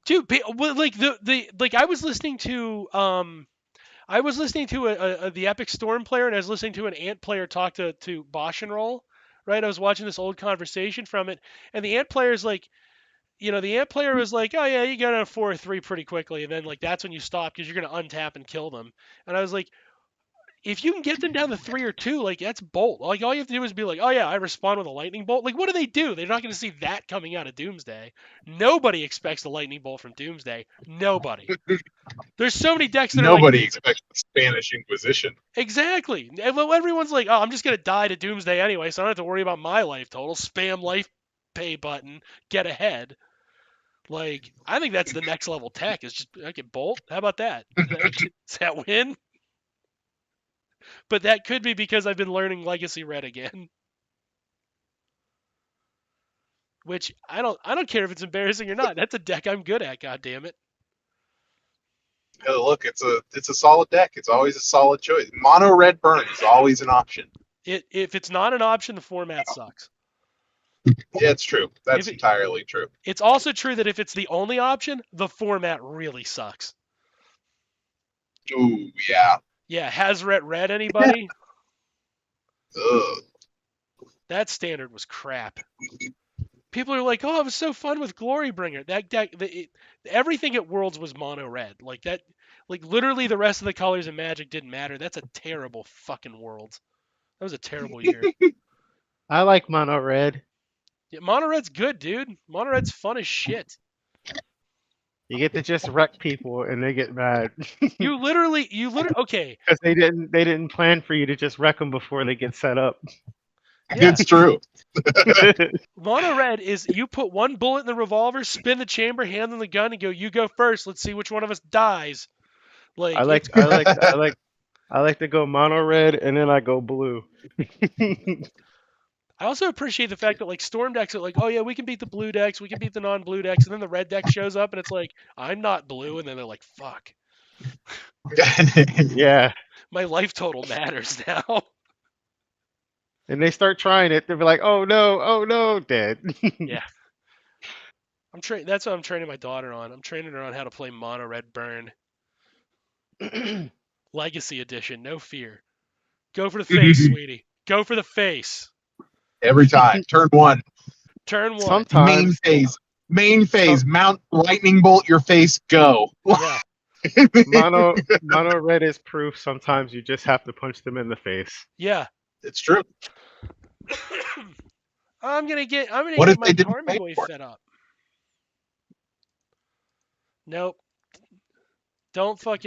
Dude, like I was listening to the Epic Storm player, and I was listening to an Ant player talk to Bosch and Roll. Right, I was watching this old conversation from it, and the Ant player's like, the Ant player was like, oh yeah, you got a 4-3 pretty quickly, and then like that's when you stop because you're gonna untap and kill them. And I was like, if you can get them down to 3 or 2, like that's bolt. Like all you have to do is be like, oh yeah, I respond with a lightning bolt. Like what do they do? They're not going to see that coming out of Doomsday. Nobody expects a lightning bolt from Doomsday. Nobody. There's so many decks that are like, Nobody expects the Spanish Inquisition. exactly. And everyone's like, oh, I'm just going to die to Doomsday anyway, so I don't have to worry about my life total. Spam life pay button, get ahead. Like I think that's the next level tech. Is just I can bolt. How about that? Does that win? But that could be because I've been learning Legacy Red again. Which I don't care if it's embarrassing or not. That's a deck I'm good at, god damn it. Look, it's a solid deck. It's always a solid choice. Mono red burn is always an option. If it's not an option, the format sucks. Yeah, it's true. That's entirely true. It's also true that if it's the only option, the format really sucks. Ooh, yeah. Yeah, Hazret Red, anybody? Ugh. That standard was crap. People are like, "Oh, it was so fun with Glorybringer." That deck, everything at Worlds was mono red. Like that, like literally the rest of the colors in Magic didn't matter. That's a terrible fucking Worlds. That was a terrible year. I like mono red. Yeah, mono red's good, dude. Mono red's fun as shit. You get to just wreck people and they get mad. You literally, okay. Because they didn't plan for you to just wreck them before they get set up. Yeah. It's true. Mono red is you put one bullet in the revolver, spin the chamber, hand them the gun, and go, "You go first. Let's see which one of us dies." Like I like to go mono red and then I go blue. I also appreciate the fact that like Storm decks are like, "Oh yeah, we can beat the blue decks, we can beat the non-blue decks," and then the red deck shows up and it's like, "I'm not blue," and then they're like, "Fuck." Yeah. My life total matters now. And they start trying it. They'll be like, oh no, dead. Yeah. That's what I'm training my daughter on. I'm training her on how to play mono red burn. Legacy edition, no fear. Go for the face, sweetie. Go for the face. Every time. Turn one. Turn one. Sometimes Main phase. Mount lightning bolt your face. Go. Yeah. mono red is proof. Sometimes you just have to punch them in the face. Yeah. It's true. I'm gonna get my Tarmogoyf set up. Nope. Don't play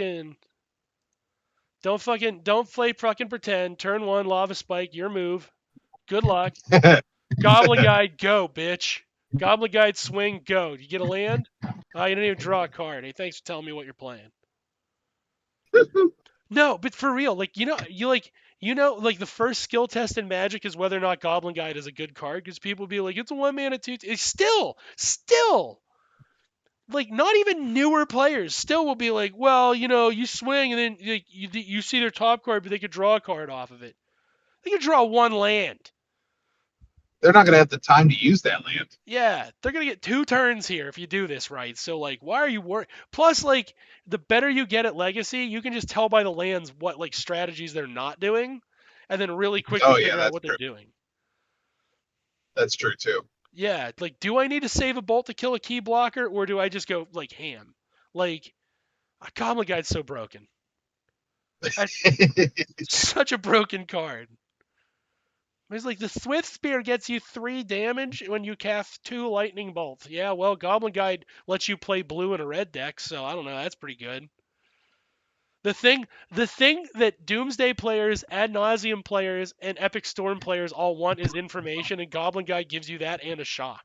fucking pretend. Turn one, lava spike, your move. Good luck. Goblin Guide, go, bitch. Goblin Guide, swing, go. You get a land? You didn't even draw a card. Hey, thanks for telling me what you're playing. No, but for real, like like the first skill test in Magic is whether or not Goblin Guide is a good card, because people be like, it's a 1-mana 2. It's still, like not even newer players still will be like, well, you swing and then like, you see their top card, but they could draw a card off of it. They could draw one land. They're not going to have the time to use that land. Yeah, they're going to get 2 turns here if you do this right. So, like, why are you worried? Plus, like, the better you get at Legacy, you can just tell by the lands what, like, strategies they're not doing, and then really quickly figure out what they're doing. That's true, too. Yeah, like, do I need to save a bolt to kill a key blocker, or do I just go, like, ham? Like, a Goblin Guide's so broken. Such a broken card. It's like the Thwith Spear gets you 3 damage when you cast 2 lightning bolts. Yeah, well, Goblin Guide lets you play blue in a red deck, so I don't know. That's pretty good. The thing that Doomsday players, Ad Nauseam players, and Epic Storm players all want is information, and Goblin Guide gives you that and a shock.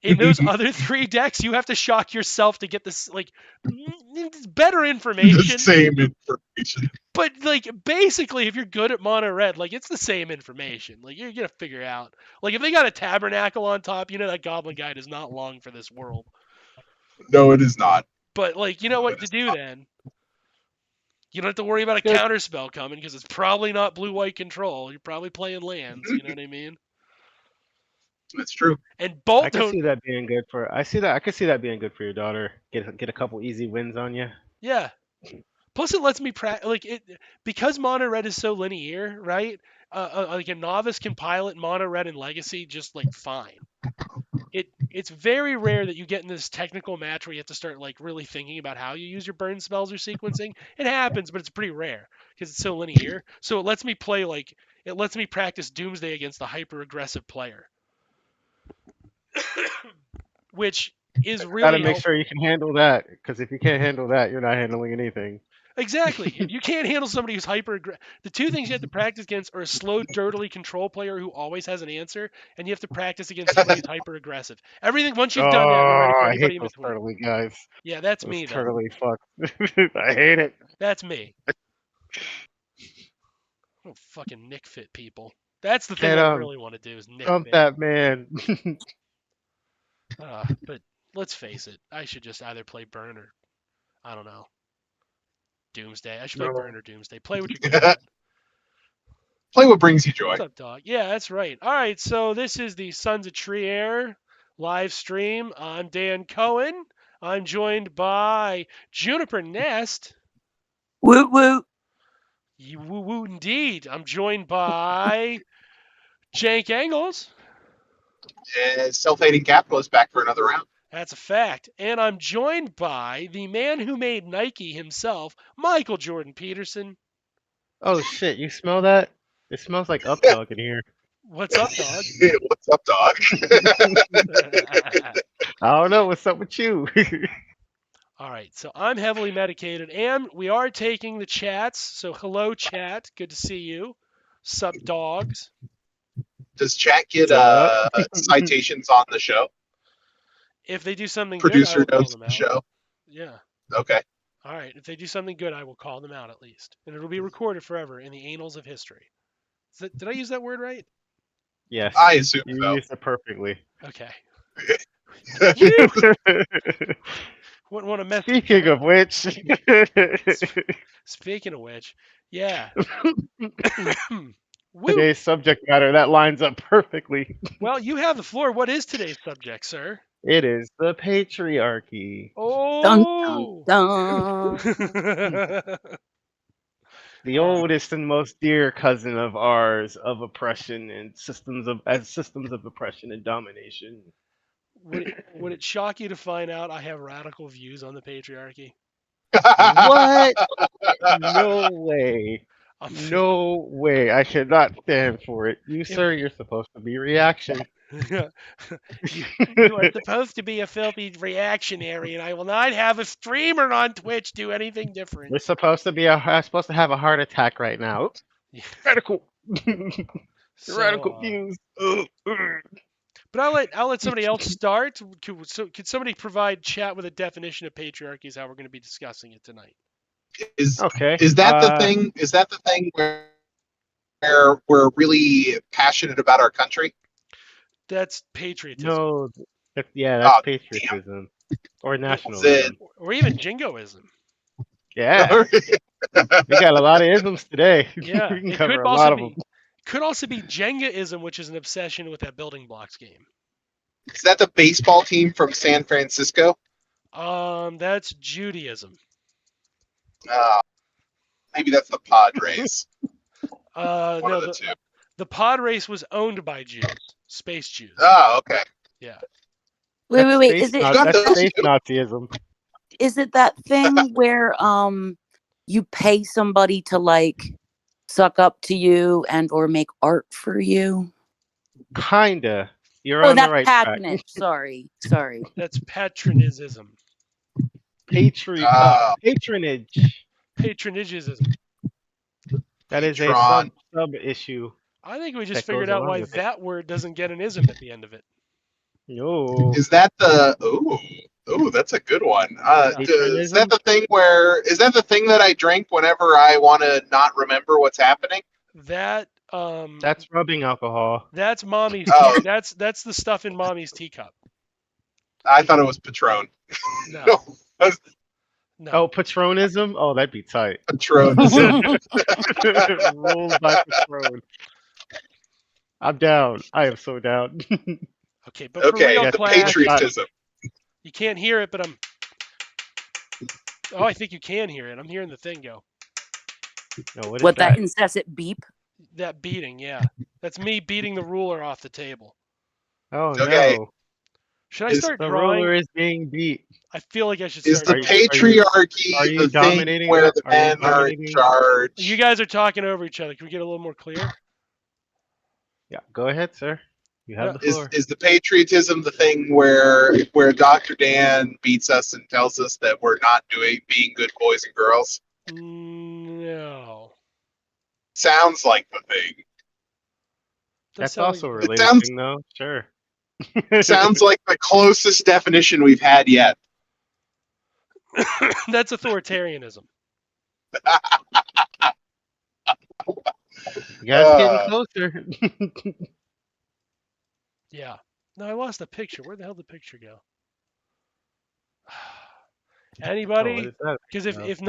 In those other 3 decks, you have to shock yourself to get this, like, better information. The same information. But, like, basically, if you're good at mono red, like, it's the same information. Like, you're going to figure out. Like, if they got a Tabernacle on top, that Goblin Guide is not long for this world. No, it is not. But, like, you know what to do then. You don't have to worry about a counterspell coming, because it's probably not blue-white control. You're probably playing lands, you know what I mean? That's true. And Bolt I can don't. see that being good for. I could see that being good for your daughter. Get a couple easy wins on you. Yeah. Plus, it lets me like it because mono red is so linear, right? Like a novice can pilot mono red and legacy just like fine. It's very rare that you get in this technical match where you have to start like really thinking about how you use your burn spells or sequencing. It happens, but it's pretty rare because it's so linear. So it lets me play like it lets me practice Doomsday against a hyper aggressive player, which is Got to really make sure helpful. you can handle that, because if you can't handle that, you're not handling anything. Exactly. If you can't handle somebody who's the two things you have to practice against are a slow, dirtily control player who always has an answer, and you have to practice against somebody who's hyper aggressive. Everything once you've done that, you're ready Oh, for I hate anybody in those between. turtley guys. Yeah, that's Those me though. turtley fuck. I hate it. That's me. Oh, fucking Nick Fit people. That's the thing Get I 'em. really want to do is Nick Dump Fit. that man. But let's face it, I should just either play Burn or I don't know Doomsday. I should play No. Burn or Doomsday. Play what you're good at. Play what brings you joy. What's up, dog? Yeah, that's right. All right, so this is the Sons of Trier live stream. I'm Dan Cohen. I'm joined by Juniper Nest. Woot woot. You woo woo indeed. I'm joined by Jank Engels. Self-hating capitalist back for another round. That's a fact. And I'm joined by the man who made Nike himself, Michael Jordan Peterson. Oh shit! You smell that? It smells like Updog in here. What's up, dog? What's up, dog? I don't know what's up with you. All right, so I'm heavily medicated, and we are taking the chats. So hello, chat. Good to see you. Sup, dogs. Does chat get Duh. citations on the show? If they do something Producer good, I will knows call them the out. show. Yeah. Okay. All right. If they do something good, I will call them out at least, and it'll be recorded forever in the annals of history. Did I use that word right? Yes. I assume You so. used it perfectly. Okay. Speaking Wouldn't want to mess. of which, Speaking of which, yeah. Woo. today's subject matter that lines up perfectly. Well, you have the floor. What is today's subject, sir? It is the patriarchy, Dun Oh. dun dun. the oldest and most dear cousin of ours of oppression and systems of oppression and domination. Would it shock you to find out I have radical views on the patriarchy? What? No way. I'm- No way. I cannot stand for it. You, sir, you're supposed to be reaction. you are supposed to be a filthy reactionary, and I will not have a streamer on Twitch do anything different. We're supposed to be supposed to have a heart attack right now. Oops. Yeah. Radical. So, Radical views. But I'll let somebody else start. Could somebody provide chat with a definition of patriarchy? Is how we're going to be discussing it tonight. Okay. Is that the thing? Is that the thing where we're really passionate about our country? That's patriotism, No. That's Oh, patriotism. Or nationalism. or even jingoism. Yeah. We got a lot of isms today. Yeah, We can it cover could a also lot of be them. could also be Jengaism, which is an obsession with that building blocks game. Is that the baseball team from San Francisco? That's Judaism. Maybe that's the Padres. One No, of the two. the pod race was owned by Jews, space Jews. Oh, okay. Yeah. Wait. Space Is it Got That's those space two. Nazism. that thing where you pay somebody to like suck up to you and or make art for you? Kinda. You're Oh, on the that's right track. patronage. Sorry. That's patronism. Patronage. Patronagism. That is a Patron. sub issue. I think we just That figured goes out along why with it. that word doesn't get an ism at the end of it. No. Is that the? Ooh, that's a good one. Is that the thing where? Is that the thing that I drink whenever I want to not remember what's happening? That's rubbing alcohol. That's mommy's. Oh. That's the stuff in mommy's teacup. I thought it was Patron. No. No. Oh, patronism? Oh, that'd be tight. Patron. Rules by Patron. I'm down. I am so down. Okay, but for Okay, real, the class, patriotism. you can't hear it, but I'm. Oh, I think you can hear it. I'm hearing the thing go. No, what is What, that that? incessant beep? That beating, yeah. That's me beating the ruler off the table. Oh Okay, no, Should I Is start the drawing? ruler is being beat. I feel like I should is start the Are you drawing. are you are patriarchy you the thing dominating? where the Are you men are in dominating? charge? You guys are talking over each other. Can we get a little more clear? Yeah, go ahead, sir. You have No, the Is floor. is the patriotism the thing where Dr. Dan beats us and tells us that we're not being good boys and girls? no. Sounds like the thing. Does That's sound like also a It related sounds thing, though. Sure. sounds like the closest definition we've had yet. that's authoritarianism. You guys getting Uh, closer. Yeah. No, I lost the picture. Where the hell did the picture go? Oh, what Anybody? is that? Because No. if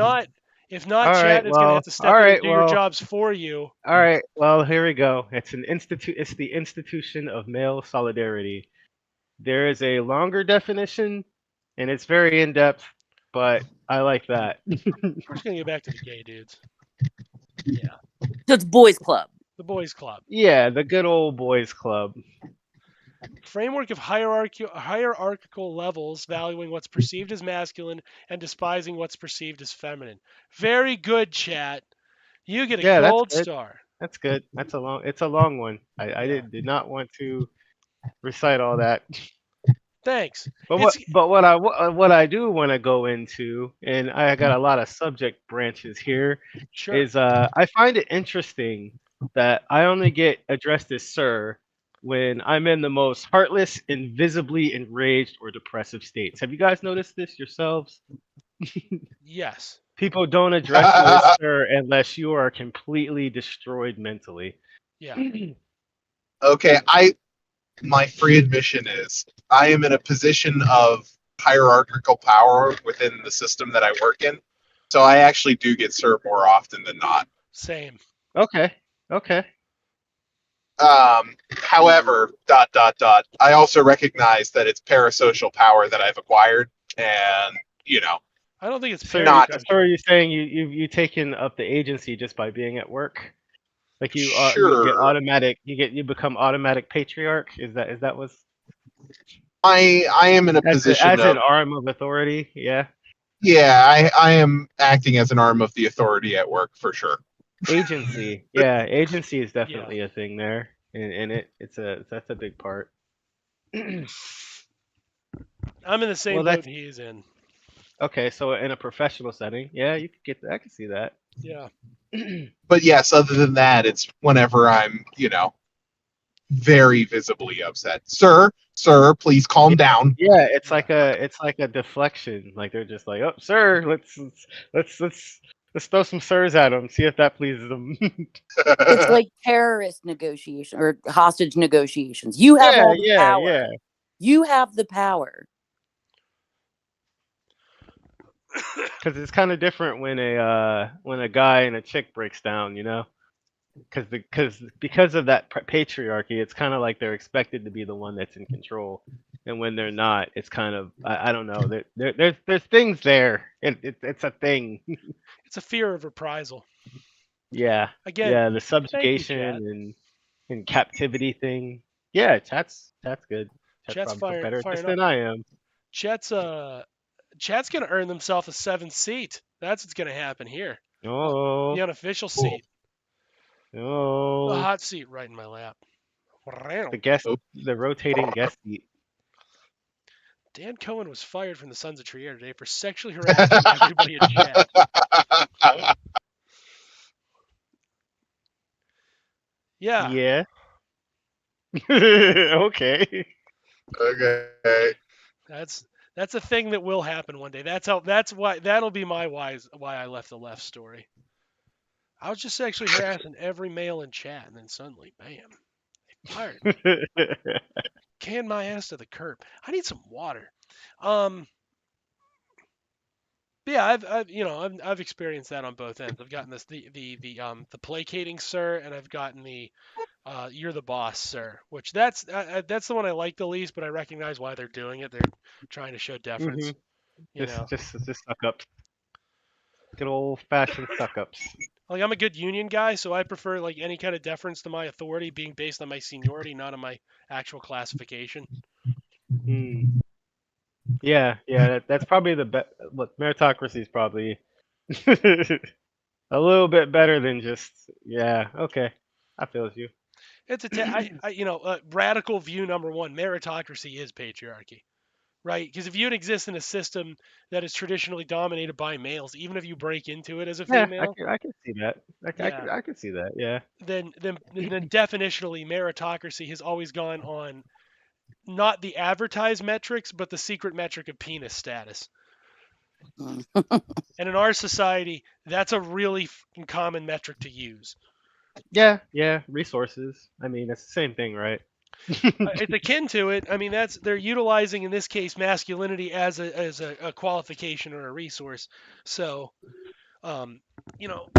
not, All right. chat is gonna have Well. to All step in and right. do your Well. jobs for you. All right. Well. Here we go. It's an institute. It's the institution of male solidarity. There is a longer definition, and it's very in depth, but I like that. We're just gonna get back to the gay dudes. Yeah. So it's boys club. The boys club. Yeah, the good old boys club. Framework of hierarchical levels, valuing what's perceived as masculine and despising what's perceived as feminine. Very good, chat. You get a Yeah, that's gold good. star. That's good. That's a long. It's a long one. I Yeah. did not want to recite all that. Thanks. But It's what I do want to go into, and I got a lot of subject branches here, sure. is I find it interesting that I only get addressed as sir when I'm in the most heartless and visibly enraged or depressive states. Have you guys noticed this yourselves? Yes. People don't address you as sir unless you are completely destroyed mentally. Yeah. okay, my free admission is I am in a position of hierarchical power within the system that I work in. So I actually do get served more often than not. Same. Okay. Okay. However, ... I also recognize that it's parasocial power that I've acquired, and I don't think it's So, Not- so are you saying you taken up the agency just by being at work? Like you get sure. automatic you become automatic patriarch? Is that what's I am in a position as an of arm of authority? Yeah. I am acting as an arm of the authority at work for sure. Agency. Yeah, agency is Yeah. definitely a thing there. And that's a big part. I'm in the same Well, boat that's he's in. okay, so in a professional setting, yeah, you could get that. I can see that. Yeah. But yes, other than that, it's whenever I'm, very visibly upset. Sir, please calm down. Yeah, it's like a deflection. Like they're just like, "Oh, sir, let's throw some sirs at him. See if that pleases them." It's like terrorist negotiation or hostage negotiations. You have Yeah, all the yeah, power. yeah. You have the power. Because it's kind of different when a guy and a chick breaks down, you know. Because of that patriarchy, it's kind of like they're expected to be the one that's in control, and when they're not, it's kind of I don't know. There's things there. It's a thing. It's a fear of reprisal. Yeah, Again, yeah. The thank you, subjugation chat. and captivity thing. Yeah, chat's good. Chat's Chat's probably better at this firing up. than I am. Chat's gonna earn themselves a 7th seat. That's what's gonna happen here. Oh, The unofficial seat. The oh. hot seat right in my lap. The rotating guest seat. Dan Cohen was fired from the Sons of Trier today for sexually harassing everybody in chat. Yeah. Yeah. Okay. Okay. That's a thing that will happen one day. That'll be my why I left the left story. I was just sexually harassing every male in chat, and then suddenly, bam, they fired me. Can my ass to the curb. I need some water. Yeah, I've experienced that on both ends. I've gotten the placating sir, and I've gotten the you're the boss, sir. Which that's the one I like the least, but I recognize why they're doing it. They're trying to show deference. You know, Just suck ups. Good old fashioned suck ups. like I'm a good union guy, so I prefer like any kind of deference to my authority being based on my seniority, not on my actual classification. Hmm. Yeah, that's probably the best. Look, meritocracy is probably a little bit better than just yeah. Okay, I feel you. It's radical view number one: meritocracy is patriarchy, right? Because if you exist in a system that is traditionally dominated by males, even if you break into it as a Yeah, female, I can see that. yeah, I can see that. Yeah. then definitionally meritocracy has always gone on not the advertised metrics, but the secret metric of penis status. And in our society, that's a really common metric to use. Yeah. Resources. I mean, it's the same thing, right? It's akin to it. I mean, they're utilizing in this case masculinity as a qualification or a resource. So, um, you know,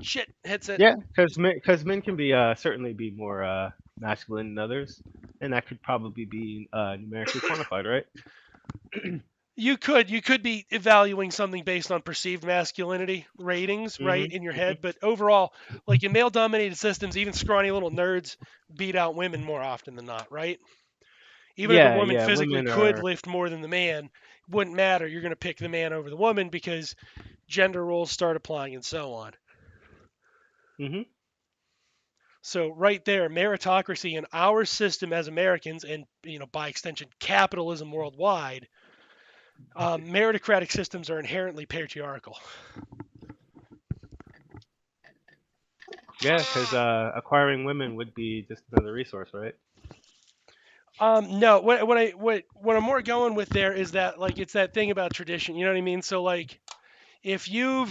shit hits it. Yeah, because men can be certainly be more masculine than others, and that could probably be numerically quantified, right? You could be evaluating something based on perceived masculinity ratings, right, in your Hmm. head. But overall, like in male-dominated systems, even scrawny little nerds beat out women more often than not, right? Even if a woman Yeah. physically Women could are. lift more than the man, wouldn't matter. You're going to pick the man over the woman because gender roles start applying and so on. Hmm. So right there, meritocracy in our system as Americans, and by extension capitalism worldwide, meritocratic systems are inherently patriarchal. Yeah, because acquiring women would be just another resource, right? No, what I'm more going with there is that like it's that thing about tradition. You know what I mean? So like if you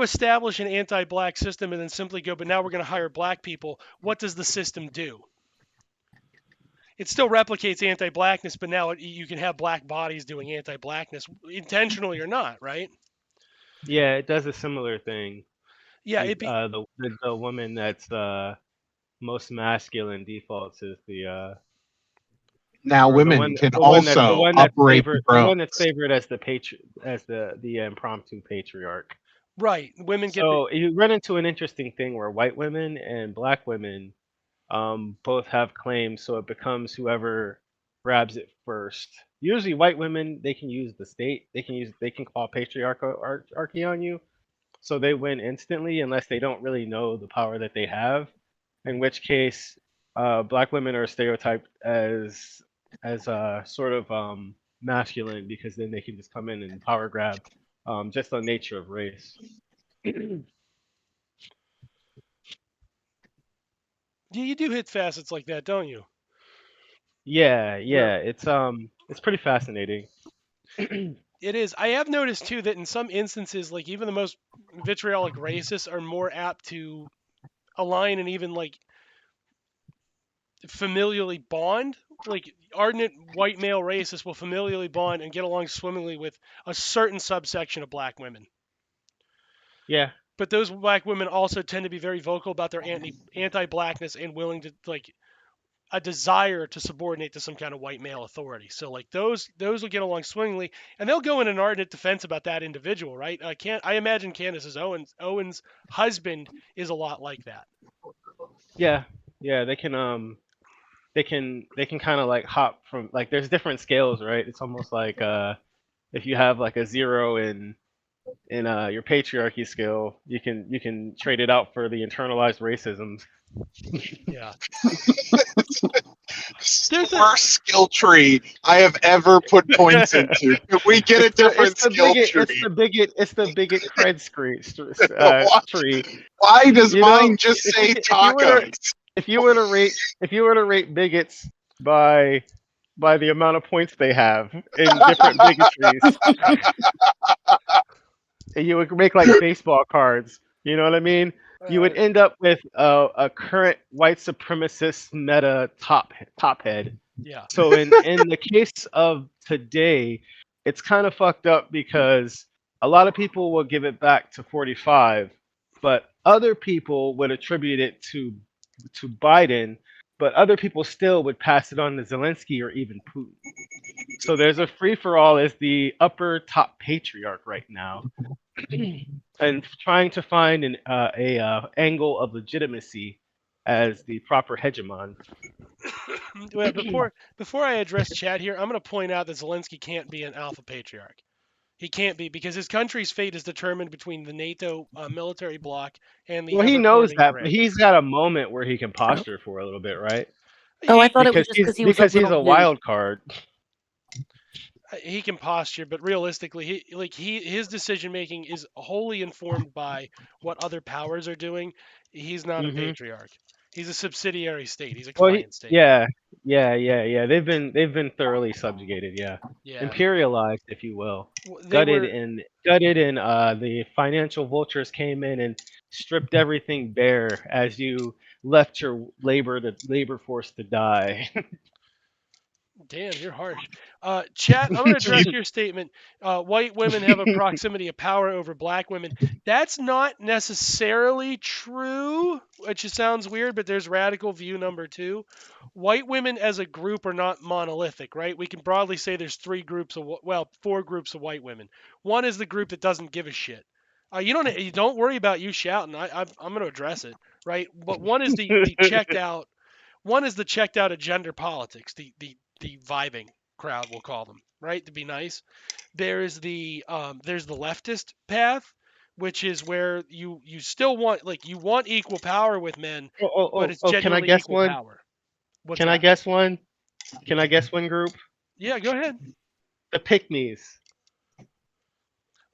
establish an anti-black system and then simply go, but now we're going to hire black people, what does the system do? It still replicates anti-blackness, but now you can have black bodies doing anti-blackness, intentionally or not, right? Yeah, it does a similar thing. Yeah, You it'd be the woman that's most masculine defaults is the Now or women can also operate the the drones. one that's favored as the impromptu patriarch. right. Women get the So you run into an interesting thing where white women and black women both have claims, so it becomes whoever grabs it first. Usually, white women they can use the state, they can call patriarchy on you, so they win instantly unless they don't really know the power that they have. In which case, black women are stereotyped as sort of masculine because then they can just come in and power grab, just on nature of race. you do hit facets like that, don't you? Yeah, Where it's pretty fascinating. it is. I have noticed too that in some instances, like even the most vitriolic racists are more apt to align and even like familially bond. Like ardent white male racists will familially bond and get along swimmingly with a certain subsection of black women. Yeah, But those black women also tend to be very vocal about their anti-blackness and willing to like a desire to subordinate to some kind of white male authority. So like those will get along swimmingly, and they'll go in an ardent defense about that individual, right? I imagine Candace's Owen's husband is a lot like that. yeah, yeah. They can kind of like hop from like there's different scales, right? It's almost like if you have like a zero in your patriarchy scale, you can trade it out for the internalized racisms. Yeah. This is There's the a worst skill tree I have ever put points into. Can we get a different skill tree? It's the bigot cred What? tree. Why does You know, mine just say if you were to tacos? if you were to rate bigots by the amount of points they have in different bigotries, and you would make like baseball cards. You know what I mean? You uh, would end up with a current white supremacist meta top head. yeah. So in the case of today, it's kind of fucked up because a lot of people will give it back to 45, but other people would attribute it to Biden, but other people still would pass it on to Zelensky or even Putin. So there's a free for all as the upper top patriarch right now, and trying to find a angle of legitimacy as the proper hegemon. Well, before I address chat here, I'm going to point out that Zelensky can't be an alpha patriarch. He can't be because his country's fate is determined between the NATO military bloc and the Well, he knows ever-forming that, but grid. he's got a moment where he can posture for a little bit, right? Oh, I He, thought it was Because just he's because he was a a little new. wild card. he can posture, but realistically, his decision making is wholly informed by what other powers are doing. He's not a Hmm. patriarch. He's a subsidiary state. He's a Well, client state. yeah. They've been thoroughly subjugated, yeah, Yeah. imperialized, if you will, They were gutted, and the financial vultures came in and stripped everything bare as you left your labor force to die. Damn, you're harsh. Chat, I'm going to address your statement. White women have a proximity of power over black women. That's not necessarily true, which sounds weird, but there's radical view number two. White women as a group are not monolithic, right? We can broadly say there's four groups of white women. One is the group that doesn't give a shit. You don't worry about you shouting. I'm going to address it, right? But one is the checked out. One is the checked out of gender politics, the vibing crowd, we'll call them, right? To be nice. There's the leftist path, which is where you still want you want equal power with men, but it's Can I genuinely guess equal one? power. What's Can I that? guess one? Can I guess one group? Yeah, go ahead. The Pygmies.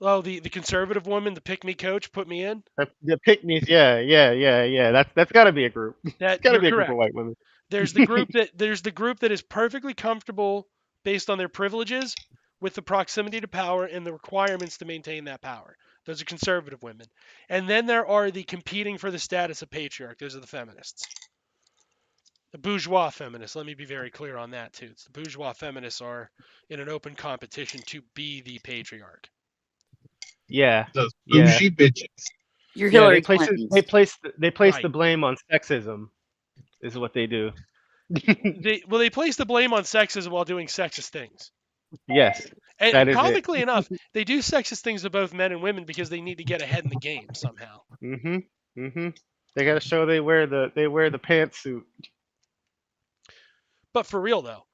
Oh, the conservative woman, the pick me coach, put me in. The Pygmies, yeah. That's got to be a group. It's That got to you're be a group of correct. white women. There's the group that is perfectly comfortable based on their privileges with the proximity to power and the requirements to maintain that power. Those are conservative women. And then there are the competing for the status of patriarch. Those are the feminists. The bourgeois feminists. Let me be very clear on that too. The bourgeois feminists are in an open competition to be the patriarch. Yeah, Those yeah, bougie bitches. You're yeah. Hillary Clinton's. They place the Right. blame on sexism, is what they do. They place the blame on sexism while doing sexist things. Yes, And that is it. comically enough, they do sexist things to both men and women because they need to get ahead in the game somehow. Mhm, mhm. They got to show they wear the pantsuit. But for real though.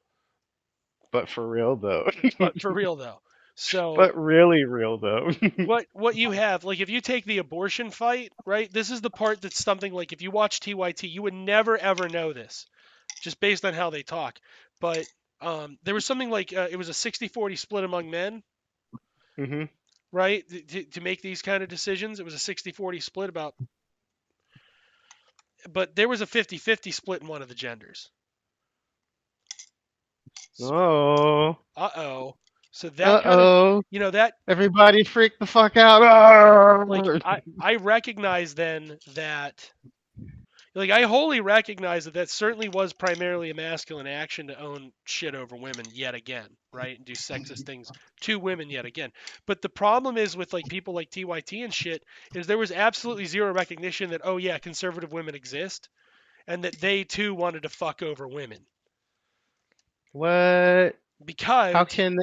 But for real though. But for real though. So But really real though. what you have, like if you take the abortion fight, right? This is the part that's something like if you watch TYT, you would never ever know this, just based on how they talk. But there was something like it was a 60-40 split among men, Mhm. right? To make these kind of decisions, it was a 60-40 split but there was a 50-50 split in one of the genders. Oh. Uh-oh. So that kind of, Uh-oh. that Everybody freak the fuck out. Ah! like I recognize then that I wholly recognize that certainly was primarily a masculine action to own shit over women yet again, right? And do sexist things to women yet again. But the problem is with people like TYT and shit is there was absolutely zero recognition that oh yeah, conservative women exist and that they too wanted to fuck over women. What? Because How can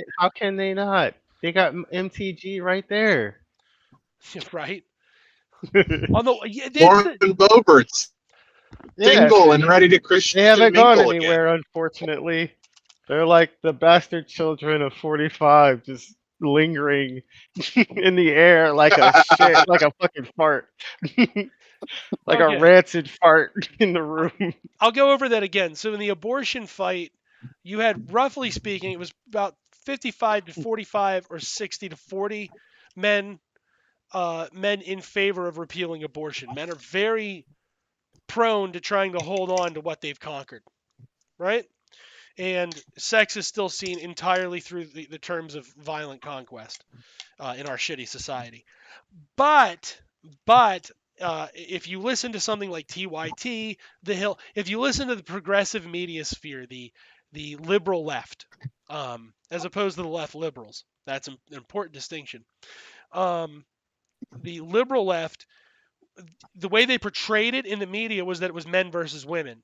they not? They got MTG right there. right? Although yeah, Lauren Boebert's Yeah, single and ready to they Christian haven't gone mingle again. anywhere, unfortunately. They're like the bastard children of 45, just lingering in the air like a shit, like a fucking fart, like a okay. rancid fart in the room. I'll go over that again. So in the abortion fight, you had roughly speaking, it was about 55 to 45 or 60 to 40 men men in favor of repealing abortion. Men are very prone to trying to hold on to what they've conquered, right? And sex is still seen entirely through the terms of violent conquest in our shitty society. But if you listen to something like TYT, The Hill, if you listen to the progressive media sphere, the liberal left, as opposed to the left liberals, that's an important distinction. The liberal left the way they portrayed it in the media was that it was men versus women.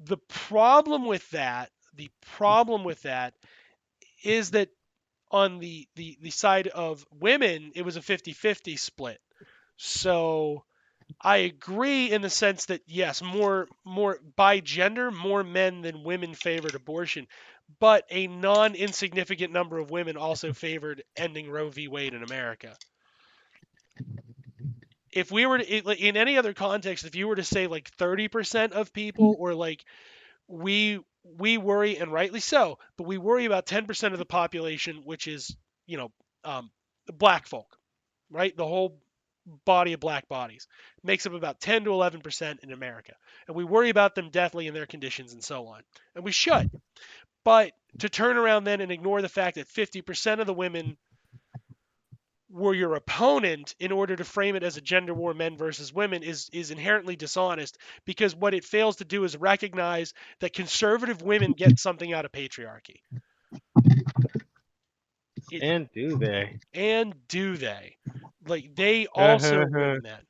The problem with that, is that on the side of women, it was a 50-50 split. So I agree in the sense that yes, more by gender, more men than women favored abortion, but a non-insignificant number of women also favored ending Roe v. Wade in America. If we were to, in any other context, if you were to say like 30% of people, or like we worry, and rightly so, but we worry about 10% of the population, which is, you know, black folk, right? The whole body of black bodies makes up about 10 to 11% in America. And we worry about them deathly in their conditions and so on. And we should. But to turn around then and ignore the fact that 50% of the women were your opponent in order to frame it as a gender war, men versus women, is inherently dishonest, because what it fails to do is recognize that conservative women get something out of patriarchy. And do they? And do they? Like, they also win that.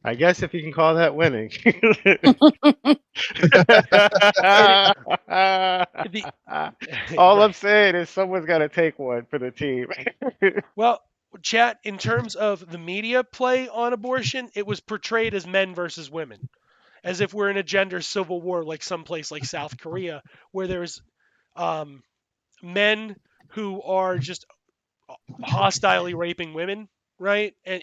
I guess if you can call that winning. All Right. I'm saying is someone's got to take one for the team. Well, chat, in terms of the media play on abortion, it was portrayed as men versus women, as if we're in a gender civil war, like someplace like South Korea, where there's men who are just hostilely raping women, right? And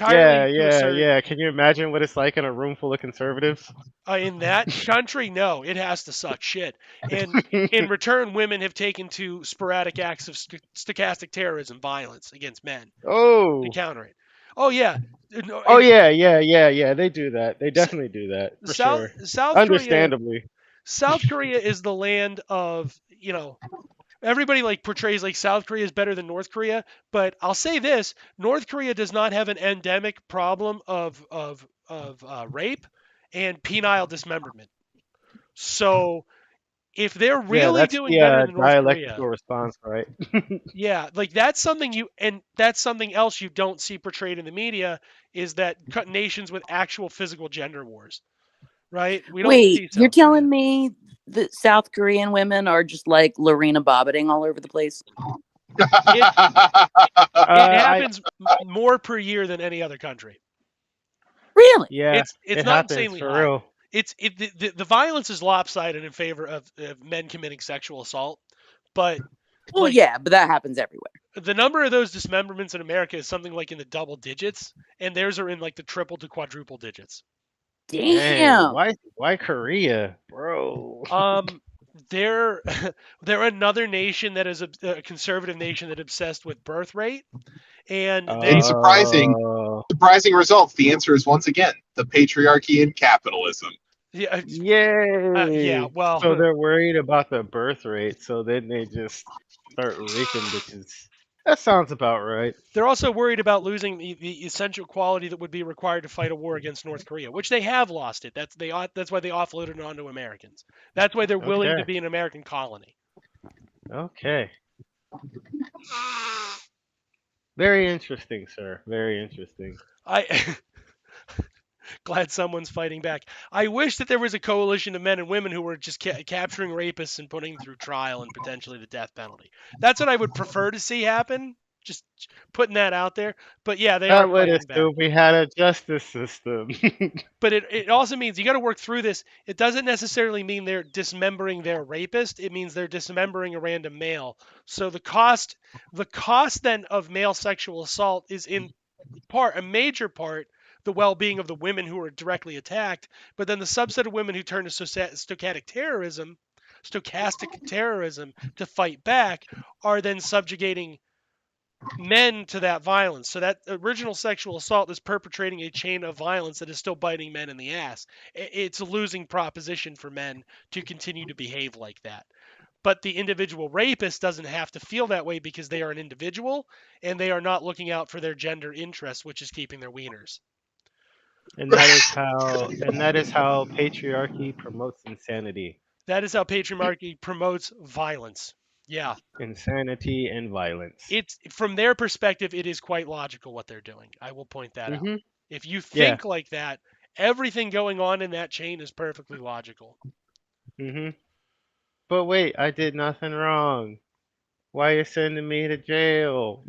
Yeah, entirely to yeah, assert yeah. Can you imagine what it's like in a room full of conservatives? in that country, no, it has to suck shit. And in return, women have taken to sporadic acts of stochastic terrorism, violence against men to Oh. counter it. Oh yeah, no, Oh yeah, yeah, yeah, yeah. They do that. They definitely do that for South sure. South Korea Understandably. South Korea is the land of, everybody like portrays like South Korea is better than North Korea, but I'll say this: North Korea does not have an endemic problem of rape and penile dismemberment. So if they're Yeah, really that's doing the better than North dialectical Korea, response, right? yeah, like that's something else you don't see portrayed in the media, is that nations with actual physical gender wars, right? We don't Wait, see you're South Korea. telling me that South Korean women are just like Lorena Bobbiting all over the place? It it I happens more per year than any other country. Really? Yeah, It's it not happens insanely for high. real. The violence is lopsided in favor of men committing sexual assault, but Well, like yeah, but that happens everywhere. the number of those dismemberments in America is something like in the double digits, and theirs are in like the triple to quadruple digits. Dang, Damn. why Korea, bro? Um, they're they're another nation that is a conservative nation that obsessed with birth rate, and In they Oh, surprising results, the answer is once again the patriarchy and capitalism. yeah yeah yay! So well they're worried about the birth rate, so then they just start raping bitches. That sounds about right. they're also worried about losing the essential quality that would be required to fight a war against North Korea, which they have lost it. That's why they offloaded it onto Americans. That's why they're willing to Okay, be an American colony. okay. Very interesting, sir. Very interesting. I glad someone's fighting back. I wish that there was a coalition of men and women who were just capturing rapists and putting them through trial and potentially the death penalty. That's what I would prefer to see happen. Just putting that out there. But yeah, they are That would fighting back. assume we had a justice system. But it also means you got to work through this. It doesn't necessarily mean they're dismembering their rapist. It means they're dismembering a random male. So the cost then of male sexual assault is in part, a major part, the well-being of the women who are directly attacked. But then the subset of women who turn to stochastic terrorism to fight back are then subjugating men to that violence. So that original sexual assault is perpetrating a chain of violence that is still biting men in the ass. It's a losing proposition for men to continue to behave like that. But the individual rapist doesn't have to feel that way because they are an individual and they are not looking out for their gender interests, which is keeping their wieners. And that is how patriarchy promotes insanity. That is how patriarchy promotes violence. Yeah. Insanity and violence. It's from their perspective, it is quite logical what they're doing. I will point that out. Hmm. If you Yeah. think like that, everything going on in that chain is perfectly logical. Hmm. But wait, I did nothing wrong. Why are you sending me to jail?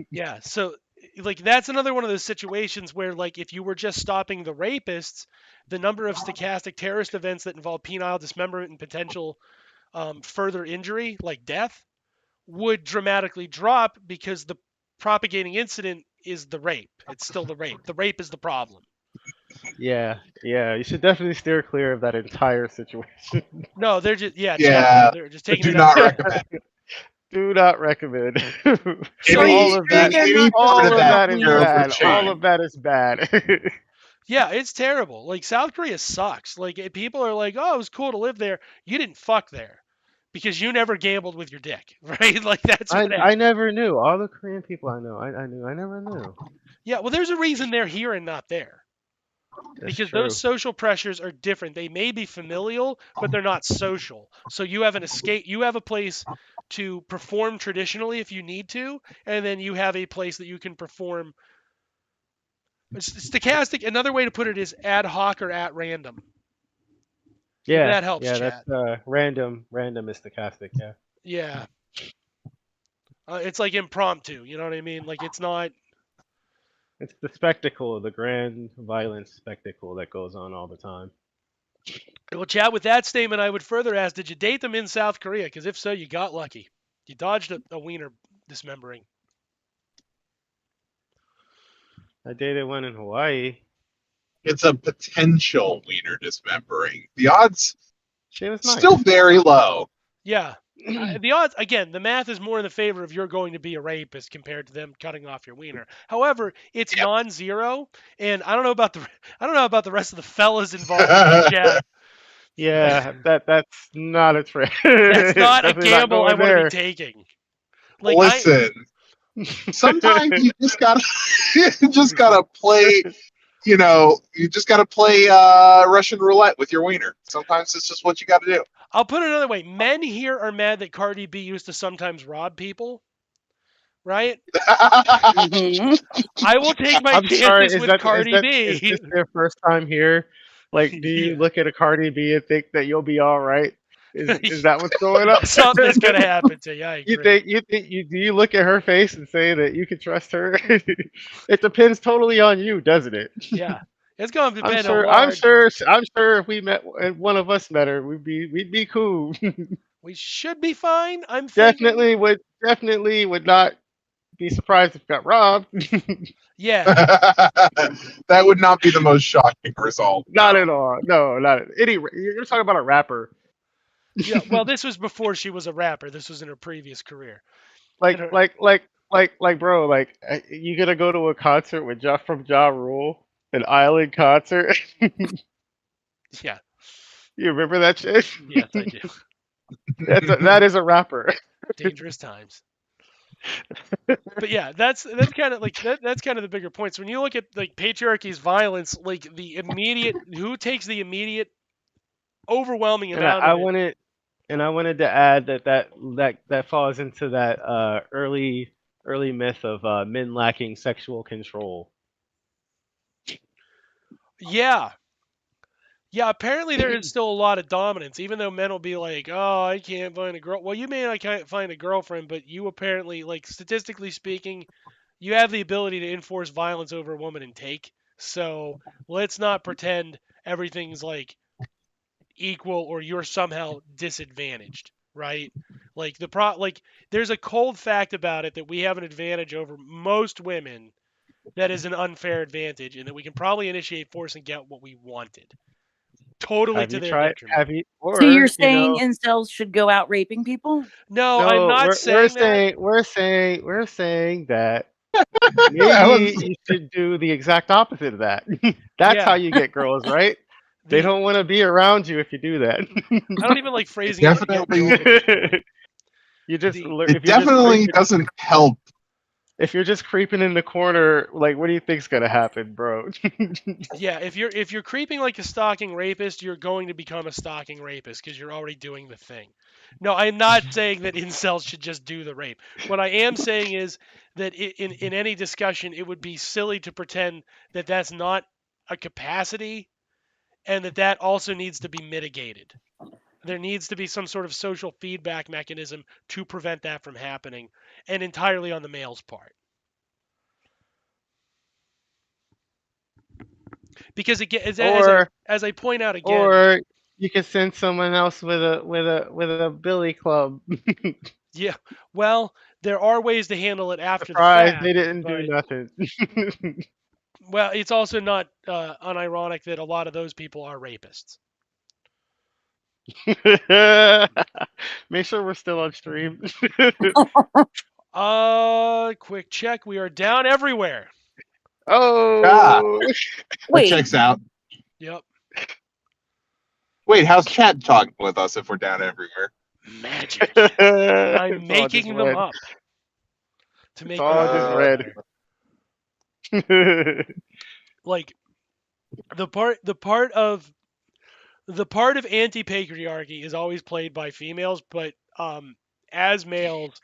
Yeah, so like that's another one of those situations where like if you were just stopping the rapists, the number of stochastic terrorist events that involve penile dismemberment and potential further injury, like death, would dramatically drop because the propagating incident is the rape. It's still the rape. The rape is the problem. Yeah, yeah. You should definitely steer clear of that entire situation. No, they're just Yeah, they're just taking do it out. not recommend. Do not recommend. So you All of say that, they're any not part all of of that that is wiener terrible bad. All chain. of that is bad. Yeah, it's terrible. Like South Korea sucks. Like people are like, "Oh, it was cool to live there." You didn't fuck there because you never gambled with your dick, right? Like that's what I happened. never knew. All the Korean people I know, I never knew. Yeah, well, there's a reason they're here and not there. That's Because those true. social pressures are different. They may be familial, but they're not social. So you have an escape, you have a place to perform traditionally if you need to, and then you have a place that you can perform stochastic. Another way to put it is ad hoc or at random. If Yeah, that helps, yeah. chat. That's random. Random is stochastic. Yeah. Yeah. It's like impromptu, you know what I mean? Like it's not. It's the spectacle, the grand violent spectacle that goes on all the time. Well, chat, with that statement, I would further ask, did you date them in South Korea? Because if so, you got lucky. You dodged a wiener dismembering. I dated one in Hawaii. It's a potential wiener dismembering. The odds She was nice. still very low. Yeah. The odds, again, the math is more in the favor of you're going to be a rapist compared to them cutting off your wiener. However, it's Yep. non-zero, and I don't know about the rest of the fellas involved in the chat. Yeah, that's not a trend. That's not a Definitely not gamble I going want to be there. taking. Like Listen, sometimes you just gotta play. You just gotta play Russian roulette with your wiener. Sometimes it's just what you got to do. I'll put it another way. Men here are mad that Cardi B used to sometimes rob people, right? Mhm. I will take my I'm sorry. chances with Cardi Is B. this their first time here? Like, do you Yeah. look at a Cardi B and think that you'll be all right? Is that what's going on? Something's gonna happen to you. I agree. Do you look at her face and say that you can trust her? It depends totally on you, doesn't it? Yeah, it's gonna I'm depend sure. a large part. I'm sure if we met, if one of us met her, we'd be cool. We should be fine. I'm thinking. Definitely would not be surprised if got robbed. Yeah, That would not be the most shocking result. Not no. at all. No, not at any. You're talking about a rapper. yeah. Well, this was before she was a rapper. This was in her previous career. like, And her- like, like, bro. Like, you gonna go to a concert with from Ja Rule, an island concert? Yeah. You remember that shit? Yes, I do. That is a rapper. Dangerous times. But yeah, that's kind of like that's kind of the bigger points. When you look at like patriarchy's violence, like the immediate who takes the immediate overwhelming And amount I of it. wanted, to add that falls into that early myth of men lacking sexual control. Yeah. Yeah, apparently there is still a lot of dominance, even though men will be like, "Oh, I can't find a girl." Well, you may not can't find a girlfriend, but you apparently, like statistically speaking, you have the ability to enforce violence over a woman and take. So let's not pretend everything's like equal or you're somehow disadvantaged, right? Like there's a cold fact about it that we have an advantage over most women that is an unfair advantage, and that we can probably initiate force and get what we wanted. Totally Have to you their tried? detriment. Have you? Or So you're saying incels should go out raping people? No, I'm no, not saying that. we're saying that That maybe was- you should do the exact opposite of that. That's Yeah. how you get girls, right? They don't want to be around you if you do that. I don't even like phrasing it. Like, get Definitely- girls. You just The- lear- it if you just definitely learn- doesn't help If you're just creeping in the corner, like, what do you think's gonna happen, bro? Yeah, if you're creeping like a stalking rapist, you're going to become a stalking rapist because you're already doing the thing. No, I'm not saying that incels should just do the rape. What I am saying is that in any discussion, it would be silly to pretend that that's not a capacity and that that also needs to be mitigated. There needs to be some sort of social feedback mechanism to prevent that from happening, and entirely on the male's part. Because again, or as I point out again, or you could send someone else with a billy club. yeah, well, there are ways to handle it after the Surprise, fact, they didn't do but nothing. well, it's also not unironic that a lot of those people are rapists. Make sure we're still on stream. Quick check. We are down everywhere. Ah, Oh. that Wait, checks out. Yep. Wait, how's chat talking with us if we're down everywhere? Magic. I'm It's all just making them red. up to It's make them all just sound Uh, red. better. Like the part of anti-patriarchy is always played by females, but as males,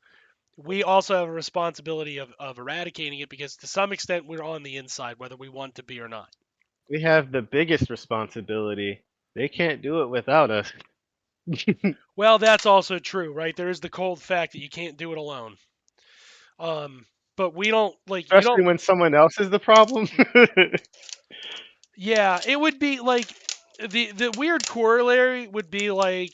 we also have a responsibility of eradicating it because to some extent we're on the inside, whether we want to be or not. We have the biggest responsibility. They can't do it without us. Well, that's also true, right? There is the cold fact that you can't do it alone. Um, but we don't like you Especially don't. when someone else is the problem. Yeah, it would be like the weird corollary would be like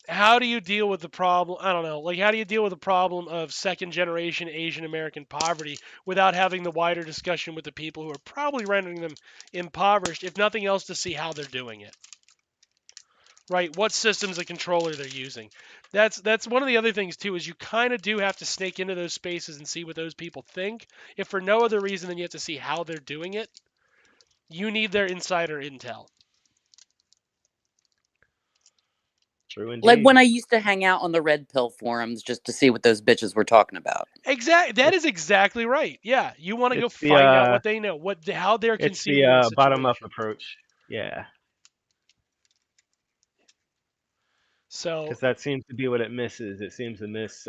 how do you deal with the problem? I don't know. Like, how do you deal with the problem of second generation Asian American poverty without having the wider discussion with the people who are probably rendering them impoverished, if nothing else, to see how they're doing it? Right? What systems of control are they using? That's one of the other things too. Is you kind of do have to snake into those spaces and see what those people think. If for no other reason than you have to see how they're doing it, you need their insider intel. True like indeed. when I used to hang out on the red pill forums just to see what those bitches were talking about. Exactly. That It's is exactly right. Yeah, you want to go it's the find out what they know, how they're it's conceiving of the the bottom up situation. approach. Yeah, So because that seems to be what it misses. It seems to miss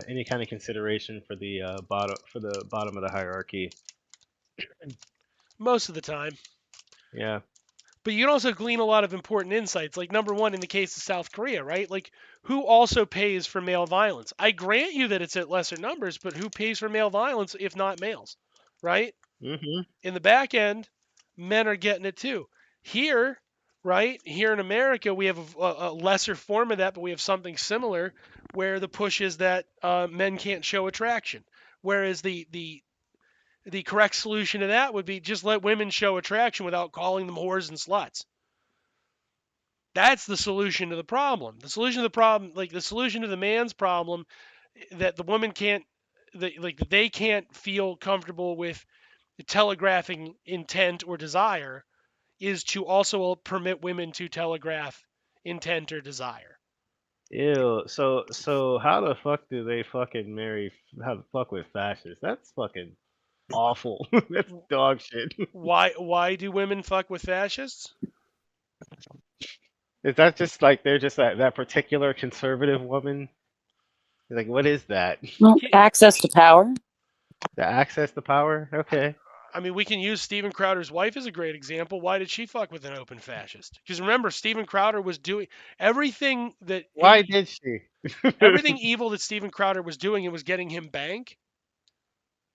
any kind of consideration for the bottom of the hierarchy. most of the time, Yeah. but you can also glean a lot of important insights. Like number one, in the case of South Korea, right? Like who also pays for male violence? I grant you that it's at lesser numbers, but who pays for male violence if not males, right? Mhm. In the back end, men are getting it too. Here, right here in America, we have a lesser form of that, but we have something similar where the push is that men can't show attraction, whereas the correct solution to that would be just let women show attraction without calling them whores and sluts. That's the solution to the problem. The solution to the problem, like the solution to the man's problem, that the woman can't, like they can't feel comfortable with telegraphing intent or desire, is to also permit women to telegraph intent or desire. Ew. So how the fuck do they fucking marry? How the fuck with fascists? That's fucking awful. That's dog shit. Why do women fuck with fascists? Is that just like they're just that particular conservative woman? Like, what is that? Well, access to power. The access to power? Okay. I mean, we can use Steven Crowder's wife as a great example. Why did she fuck with an open fascist? Because remember, Steven Crowder was doing everything that Why did she? everything evil that Steven Crowder was doing, it was getting him bank,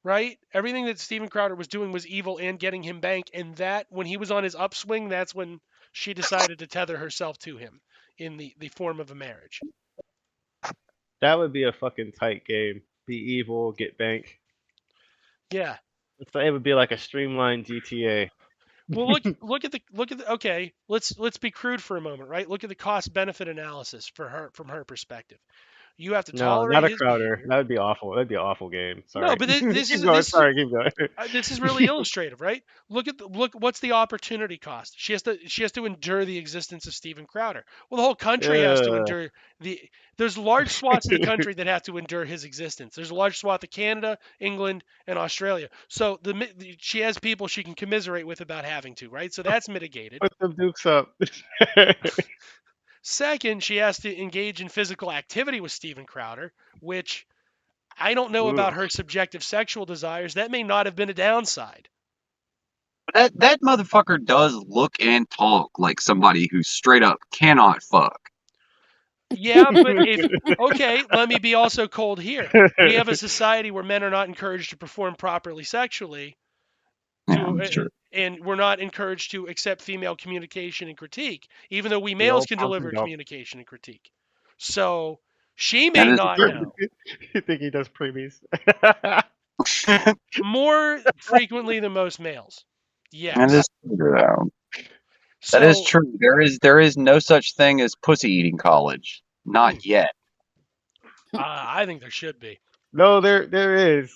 right? Everything that Steven Crowder was doing was evil and getting him bank, and that when he was on his upswing, that's when she decided to tether herself to him in the form of a marriage. That would be a fucking tight game. Be evil, get bank. Yeah. It would be like a streamlined GTA. Well, look at the okay. Let's be crude for a moment, right? Look at the cost benefit analysis for her from her perspective. You have to No, not tolerate a his Crowder. behavior. That would be awful. That'd be an awful game. No, Sorry. but Keep going. Sorry. Keep going. this is really illustrative, right? Look. What's the opportunity cost? She has to endure the existence of Steven Crowder. Well, the whole country has to Yeah. endure the. There's large swaths of the country that have to endure his existence. There's a large swath of Canada, England, and Australia. So she has people she can commiserate with about having to, right? So that's mitigated. Put them dukes up. Second, she has to engage in physical activity with Steven Crowder, which I don't know about Ugh. her subjective sexual desires. That may not have been a downside. That motherfucker does look and talk like somebody who straight up cannot fuck. Yeah, but okay, let me be also cold here. We have a society where men are not encouraged to perform properly sexually, Yeah, sure. and we're not encouraged to accept female communication and critique, even though we The males old can pump and deliver dump. communication and critique. So she That may is not true. know. You think he does preemies? More frequently than most males. Yes. That is true, though. So, That is true. There is no such thing as pussy eating college. Not yet. I think there should be. No, there is.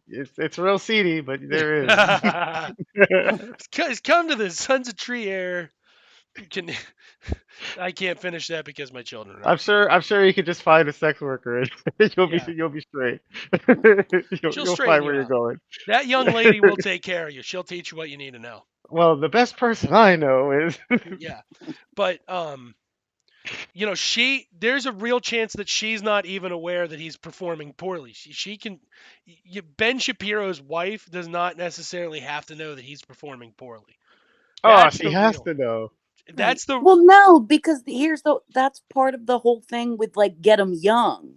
It's real seedy, but there is. It's come to the Sons of Tree Air. I can't finish that because my children are. I'm sure you could just find a sex worker and Yeah. you'll be straight. She'll You'll straighten find you where you're out. going. That young lady will take care of you. She'll teach you what you need to know. Well, the best person I know is Yeah, but there's a real chance that she's not even aware that he's performing poorly. She can. Ben Shapiro's wife does not necessarily have to know that he's performing poorly. oh, That's she the has real. to know. That's the. Well, no, because that's part of the whole thing with like get them young.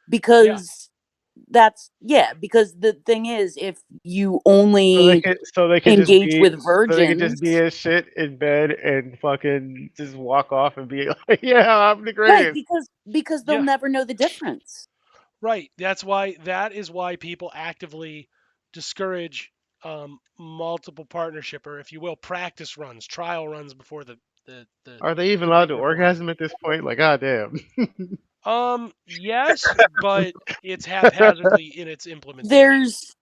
Because because the thing is, if you only So they could just engage be with so they could just be virgins, as shit in bed and fucking just walk off and be like, yeah, I'm the right? greatest. Because they'll Yeah. never know the difference. Right. That is why people actively discourage multiple partnership, or if you will, practice runs, trial runs before the Are they even allowed to particular point. orgasm at this point? Like, goddamn. Yes, but it's haphazardly in its implementation.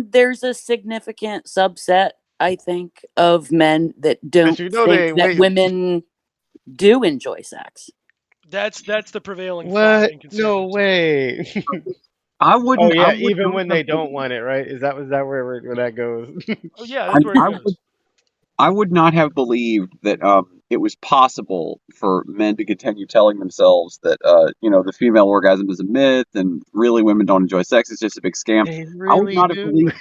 There's a significant subset, I think, of men that don't you know think they that wait. women do enjoy sex. That's the prevailing thought What? in No conservative way. I wouldn't. Oh yeah, I would even not when have they don't want it, right? Is that where that goes? Oh yeah, I, that's where it I goes. would. I would not have believed that it was possible for men to continue telling themselves that the female orgasm is a myth and really women don't enjoy sex. It's just a big scam. They I would really not have do. believed.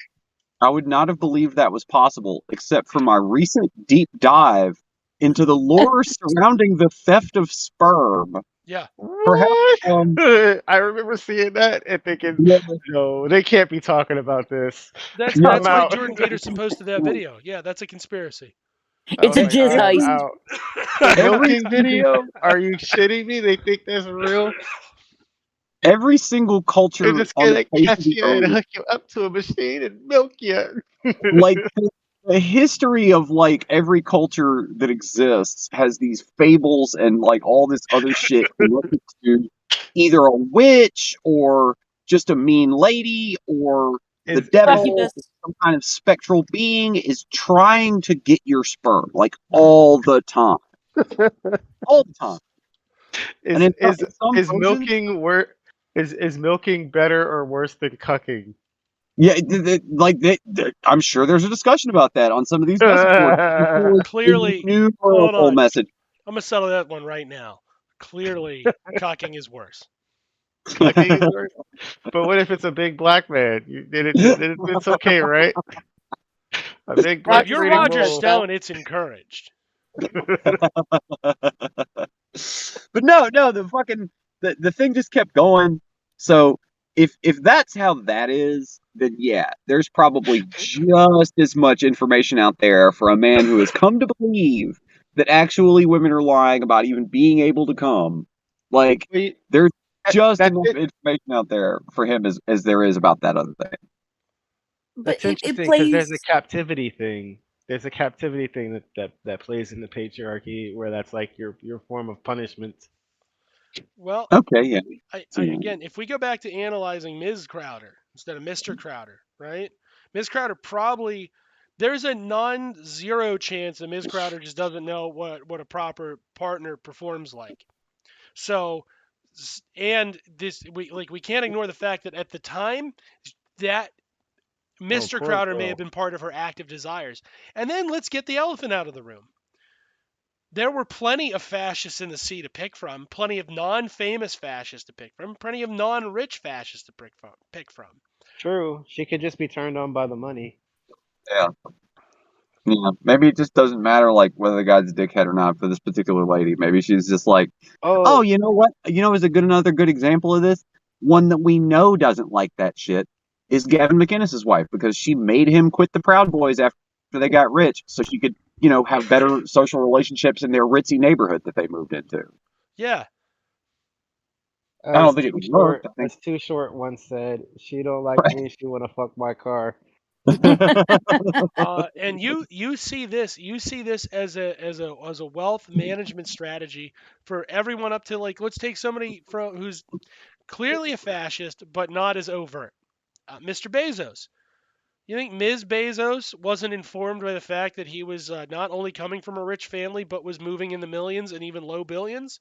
I would not have believed that was possible, except for my recent deep dive into the lore surrounding the theft of sperm. Yeah. Perhaps, What? I remember seeing that and thinking, yeah, no, they can't be talking about this. That's no, I'm why out. Jordan Peterson posted that video. Yeah, that's a conspiracy. I It's was a like, jizz I'm heist. out. The every milking video? Are you shitting me? They think that's real? every single culture They're just on the gonna face of catch the you and earth, hook you up to a machine and milk you. like the history of like every culture that exists has these fables and like all this other shit connected to either a witch or just a mean lady or the Is devil, Succubus. some kind of spectral being is trying to get your sperm like all the time, all the time. And in some is versions, milking is milking better or worse than cucking? yeah, I'm sure there's a discussion about that on some of these message boards. Clearly, hold Innumerable on. message. I'm gonna settle that one right now. Clearly, cocking is worse. Cucking is worse. But what if it's a big black man? It's okay, right? A big If black you're pretty Roger bull. Stone, it's encouraged. But no, the thing just kept going. So if that's how that is, then yeah, there's probably just as much information out there for a man who has come to believe that actually women are lying about even being able to come. Like Wait, there's just that's enough information out there for him as there is about that other thing. But That's it interesting because plays. there's a captivity thing. There's a captivity thing that plays in the patriarchy where that's like your form of punishment. Well, Okay, yeah. again, if we go back to analyzing Ms. Crowder instead of Mr. Crowder, right? Ms. Crowder probably there's a non-zero chance that Ms. Crowder just doesn't know what a proper partner performs like. So, and this we can't ignore the fact that at the time that Oh, Mr. poor Crowder may have girl. been part of her active desires. And then let's get the elephant out of the room. There were plenty of fascists in the sea to pick from, plenty of non-famous fascists to pick from, plenty of non-rich fascists to pick from. True. She could just be turned on by the money. Yeah. Yeah. Maybe it just doesn't matter like whether the guy's a dickhead or not for this particular lady. Maybe she's just like, oh, Oh, you know what? You know, is another good example of this? One that we know doesn't like that shit is Gavin McInnes's wife because she made him quit the Proud Boys after they got rich so she could, have better social relationships in their ritzy neighborhood that they moved into. Yeah. I don't think it worked. I think As Too Short once said, she don't like me, she wanna fuck my car. And you see this as a wealth management strategy for everyone up to like let's take somebody from who's clearly a fascist but not as overt. Mr. Bezos. You think Ms. Bezos wasn't informed by the fact that he was not only coming from a rich family but was moving in the millions and even low billions?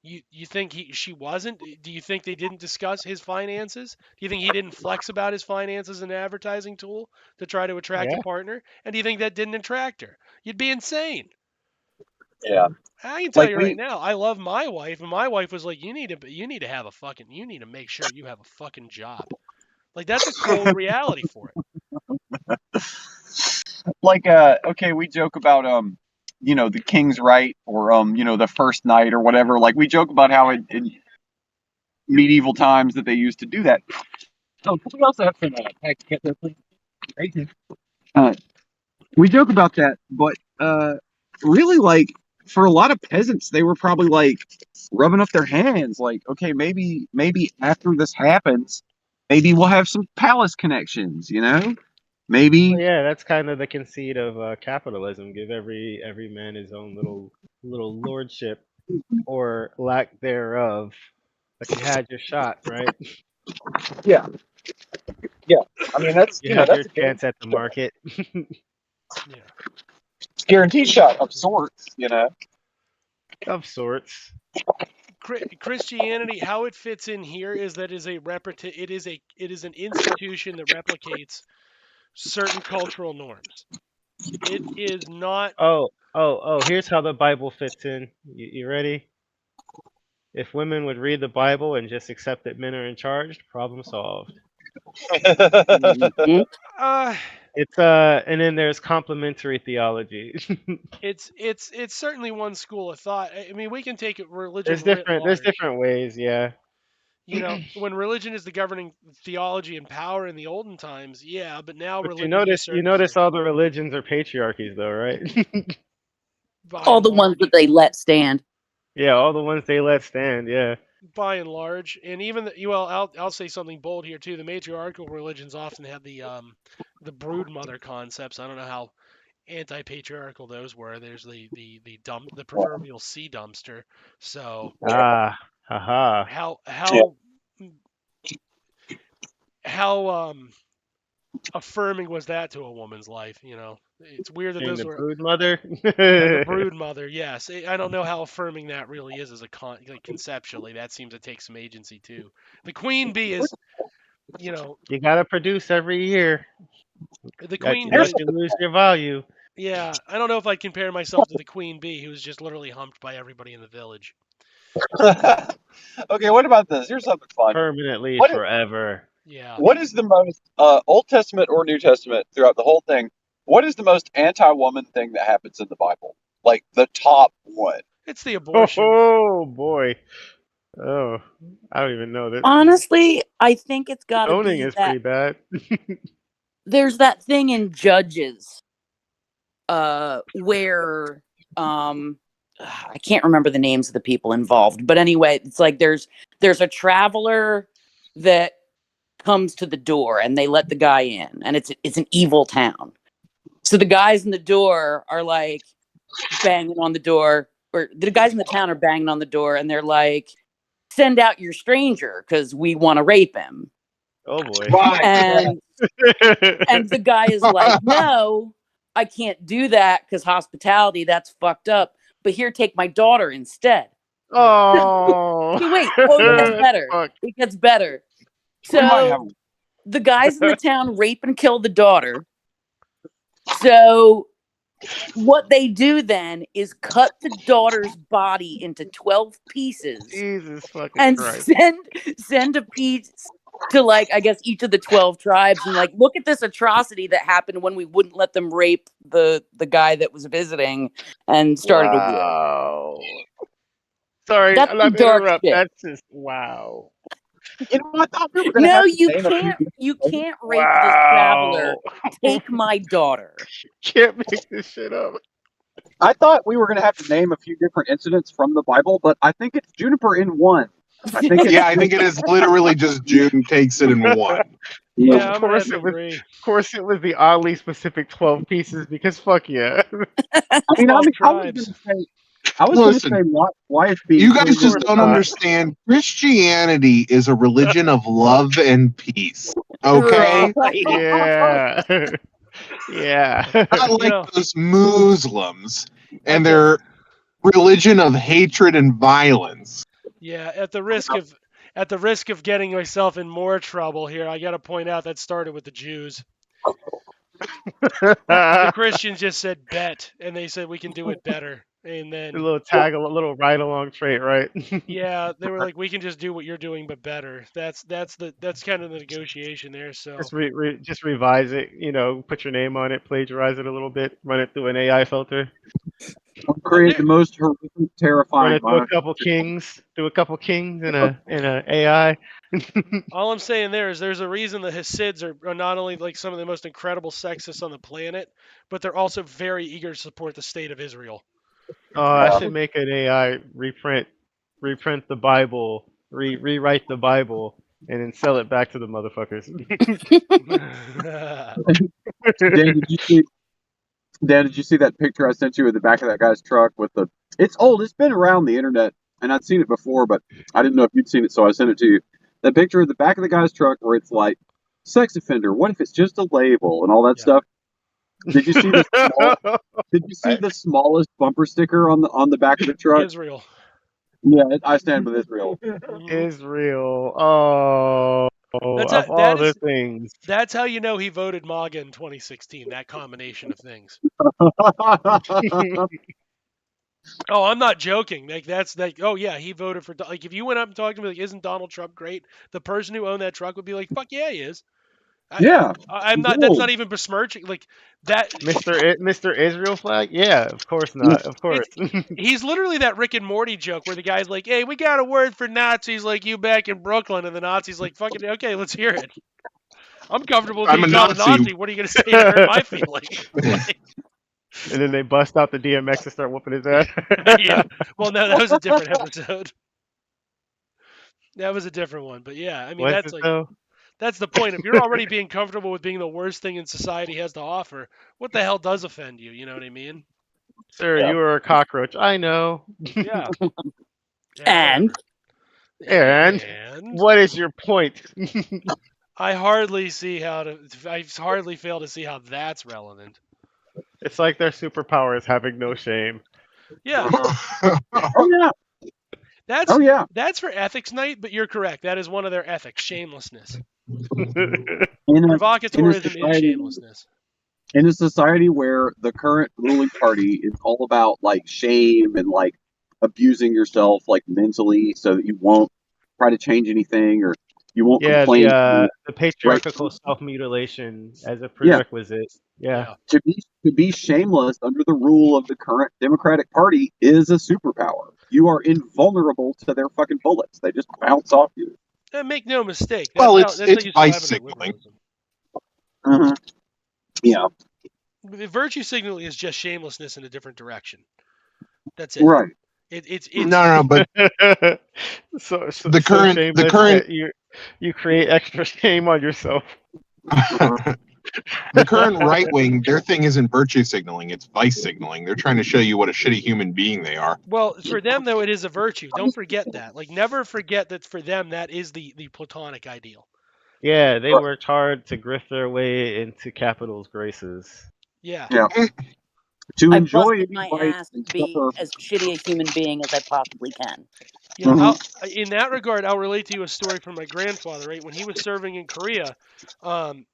You think she wasn't? Do you think they didn't discuss his finances? Do you think he didn't flex about his finances as an advertising tool to try to attract a Yeah. partner? And do you think that didn't attract her? You'd be insane. yeah. I can tell Like you right now, I love my wife, and my wife was like, you need to have a fucking, you need to make sure you have a fucking job. Like that's a cold reality for it. Like okay, we joke about the king's right or the first night or whatever. Like we joke about how in medieval times that they used to do that. Oh, can we also have some tax cut there, please? Thank you. We joke about that, but really, like for a lot of peasants, they were probably like rubbing up their hands, like, okay, maybe after this happens, maybe we'll have some palace connections, Well, maybe. yeah, that's kind of the conceit of capitalism. Give every man his own little lordship or lack thereof. But you had your shot, right? Yeah, yeah. I mean, that's You had your that's a chance at the market. Yeah. guaranteed shot of sorts. Of sorts. Christianity, how it fits in here is that it is an institution that replicates certain cultural norms. It is not. Oh, here's how the Bible fits in. You ready? If women would read the Bible and just accept that men are in charge, problem solved. Mhm. Uh, It's and then there's complementary theology. it's certainly one school of thought. I mean, we can take it there's religion writ different there's large. different ways, yeah. When religion is the governing theology and power in the olden times, yeah, but now But religion you usurps notice all the religions are patriarchies though, right? by All and the ones large. that they let stand. Yeah, all the ones they let stand, yeah. By and large, and even I'll say something bold here too. The matriarchal religions often have the brood mother concepts. I don't know how anti-patriarchal those were. There's the proverbial sea dumpster. So Ah, haha. how Yeah. how affirming was that to a woman's life? It's weird that Being those the were. brood mother. Yeah, the brood mother. Yes, I don't know how affirming that really is as like conceptually. That seems to take some agency too. The queen bee is, you know, You gotta produce every year. the Got queen bee else is. you lose your value. Yeah, I don't know if I'd compare myself to the queen bee, who was just literally humped by everybody in the village. Okay, what about this? Here's something fun. Permanently What forever. Yeah. what is the most Old Testament or New Testament throughout the whole thing? What is the most anti-woman thing that happens in the Bible? Like the top one. It's the abortion. Oh boy. Oh, I don't even know that. Honestly, I think it's got to Owning be is that pretty bad. there's that thing in Judges where I can't remember the names of the people involved, but anyway, it's like there's a traveler that comes to the door and they let the guy in, and it's an evil town. So the guys in the door are like banging on the door, or the guys in the town are banging on the door, and they're like, send out your stranger because we want to rape him. Oh boy. Right. And the guy is like, no, I can't do that because hospitality, that's fucked up. But here, take my daughter instead. Oh. Okay, wait. Oh, it gets better. Fuck. It gets better. We might So have the guys in the town rape and kill the daughter. So what they do then is cut the daughter's body into 12 pieces Jesus fucking and Christ. send a piece to, like, I guess each of the 12 tribes and, like, look at this atrocity that happened when we wouldn't let them rape the guy that was visiting and started a war. Wow. Sorry, That's I'm not some dark interrupt. shit. That's just wow. You know, I thought we were gonna No, have to you name a few can't. people. You can't rape this traveler. Take my daughter. Can't make this shit up. I thought we were gonna have to name a few different incidents from the Bible, but I think it's Juniper in one. I think it's, Yeah, I think it is literally just June takes it in one. Yeah, Of I'm gonna course have to it was- agree. Of course, it was the oddly specific 12 pieces because fuck yeah. I mean, 12 I was tribes. gonna Listen, say why is being You guys just course don't not. understand. Christianity is a religion of love and peace. Okay? Right. Yeah. Yeah. Not like know- those Muslims and At the- their religion of hatred and violence. Yeah, at the risk of getting myself in more trouble here, I got to point out that started with the Jews. The Christians just said bet, and they said we can do it better. And a then, little tag, a little ride along trait, right? yeah, they were like, we can just do what you're doing, but better. That's kind of the negotiation there. So Just revise it, put your name on it, plagiarize it a little bit, run it through an AI filter, create the most horrific, run terrifying it through a virus. couple kings in a AI. all I'm saying there is there's a reason the Hasids are not only like some of the most incredible sexists on the planet, but they're also very eager to support the state of Israel. Oh, I should make an AI reprint the Bible, rewrite the Bible, and then sell it back to the motherfuckers. Dan, did you see that picture I sent you at the back of that guy's truck with the? It's old. It's been around the internet, and I'd seen it before, but I didn't know if you'd seen it, so I sent it to you. That picture at the back of the guy's truck where it's like, sex offender. What if it's just a label and all that Yeah. stuff? Did you see the Did you see the smallest bumper sticker on the back of the truck? Israel. Yeah, I stand with Israel. Israel. Oh, That's of that all the is- things. That's how you know he voted MAGA in 2016. That combination of things. Oh, I'm not joking. Like that's like, oh yeah, he voted for. Like if you went up and talked to me, like, isn't Donald Trump great? The person who owned that truck would be like, fuck yeah, he is. Yeah. I'm not. That's not even besmirching. Like that. Mr. Israel flag? Yeah, of course not. Of course. He's literally that Rick and Morty joke where the guy's like, "Hey, we got a word for Nazis like you back in Brooklyn," and the Nazis like, "Fucking okay, let's hear it." I'm comfortable I'm being a called a Nazi. Nazi. What are you gonna say to hurt my feelings? Like, And then they bust out the DMX and start whooping his ass. yeah. Well, no, that was a different episode. That was a different one, but yeah, I mean Was that's it like though? that's the point. If you're already being comfortable with being the worst thing in society has to offer, what the hell does offend you? You know what I mean? Sir, Yeah. you were a cockroach. I know. Yeah. And? And? And What is your point? I hardly fail to see how that's relevant. It's like their superpower is having no shame. Yeah, Oh yeah. that's Oh yeah. that's for ethics night, but you're correct. That is one of their ethics, shamelessness. In Provocatorism is society- shamelessness. in a society where the current ruling party is all about like shame and like abusing yourself like mentally so that you won't try to change anything or you won't Yeah, complain. the patriarchal self-mutilation as a prerequisite. Yeah. To be shameless under the rule of the current Democratic Party is a superpower. You are invulnerable to their fucking bullets. They just bounce off you. And make no mistake. That's Well, how, it's that's how you survive vice under signaling. liberalism. Yeah. The virtue signaling is just shamelessness in a different direction. That's it. Right. It's No, but so The current- shameless the current- that you create extra shame on yourself. The current right wing, their thing isn't virtue signaling; it's vice signaling. They're trying to show you what a shitty human being they are. Well, for them though, it is a virtue. Don't forget that. Like, never forget that for them, that is the platonic ideal. Yeah, they worked hard to grift their way into capital's graces. Yeah. Yeah. To I enjoy busted my life ass to and be suffer. as shitty a human being as I possibly can. You know, Mhm. in that regard, I'll relate to you a story from my grandfather. Right, when he was serving in Korea,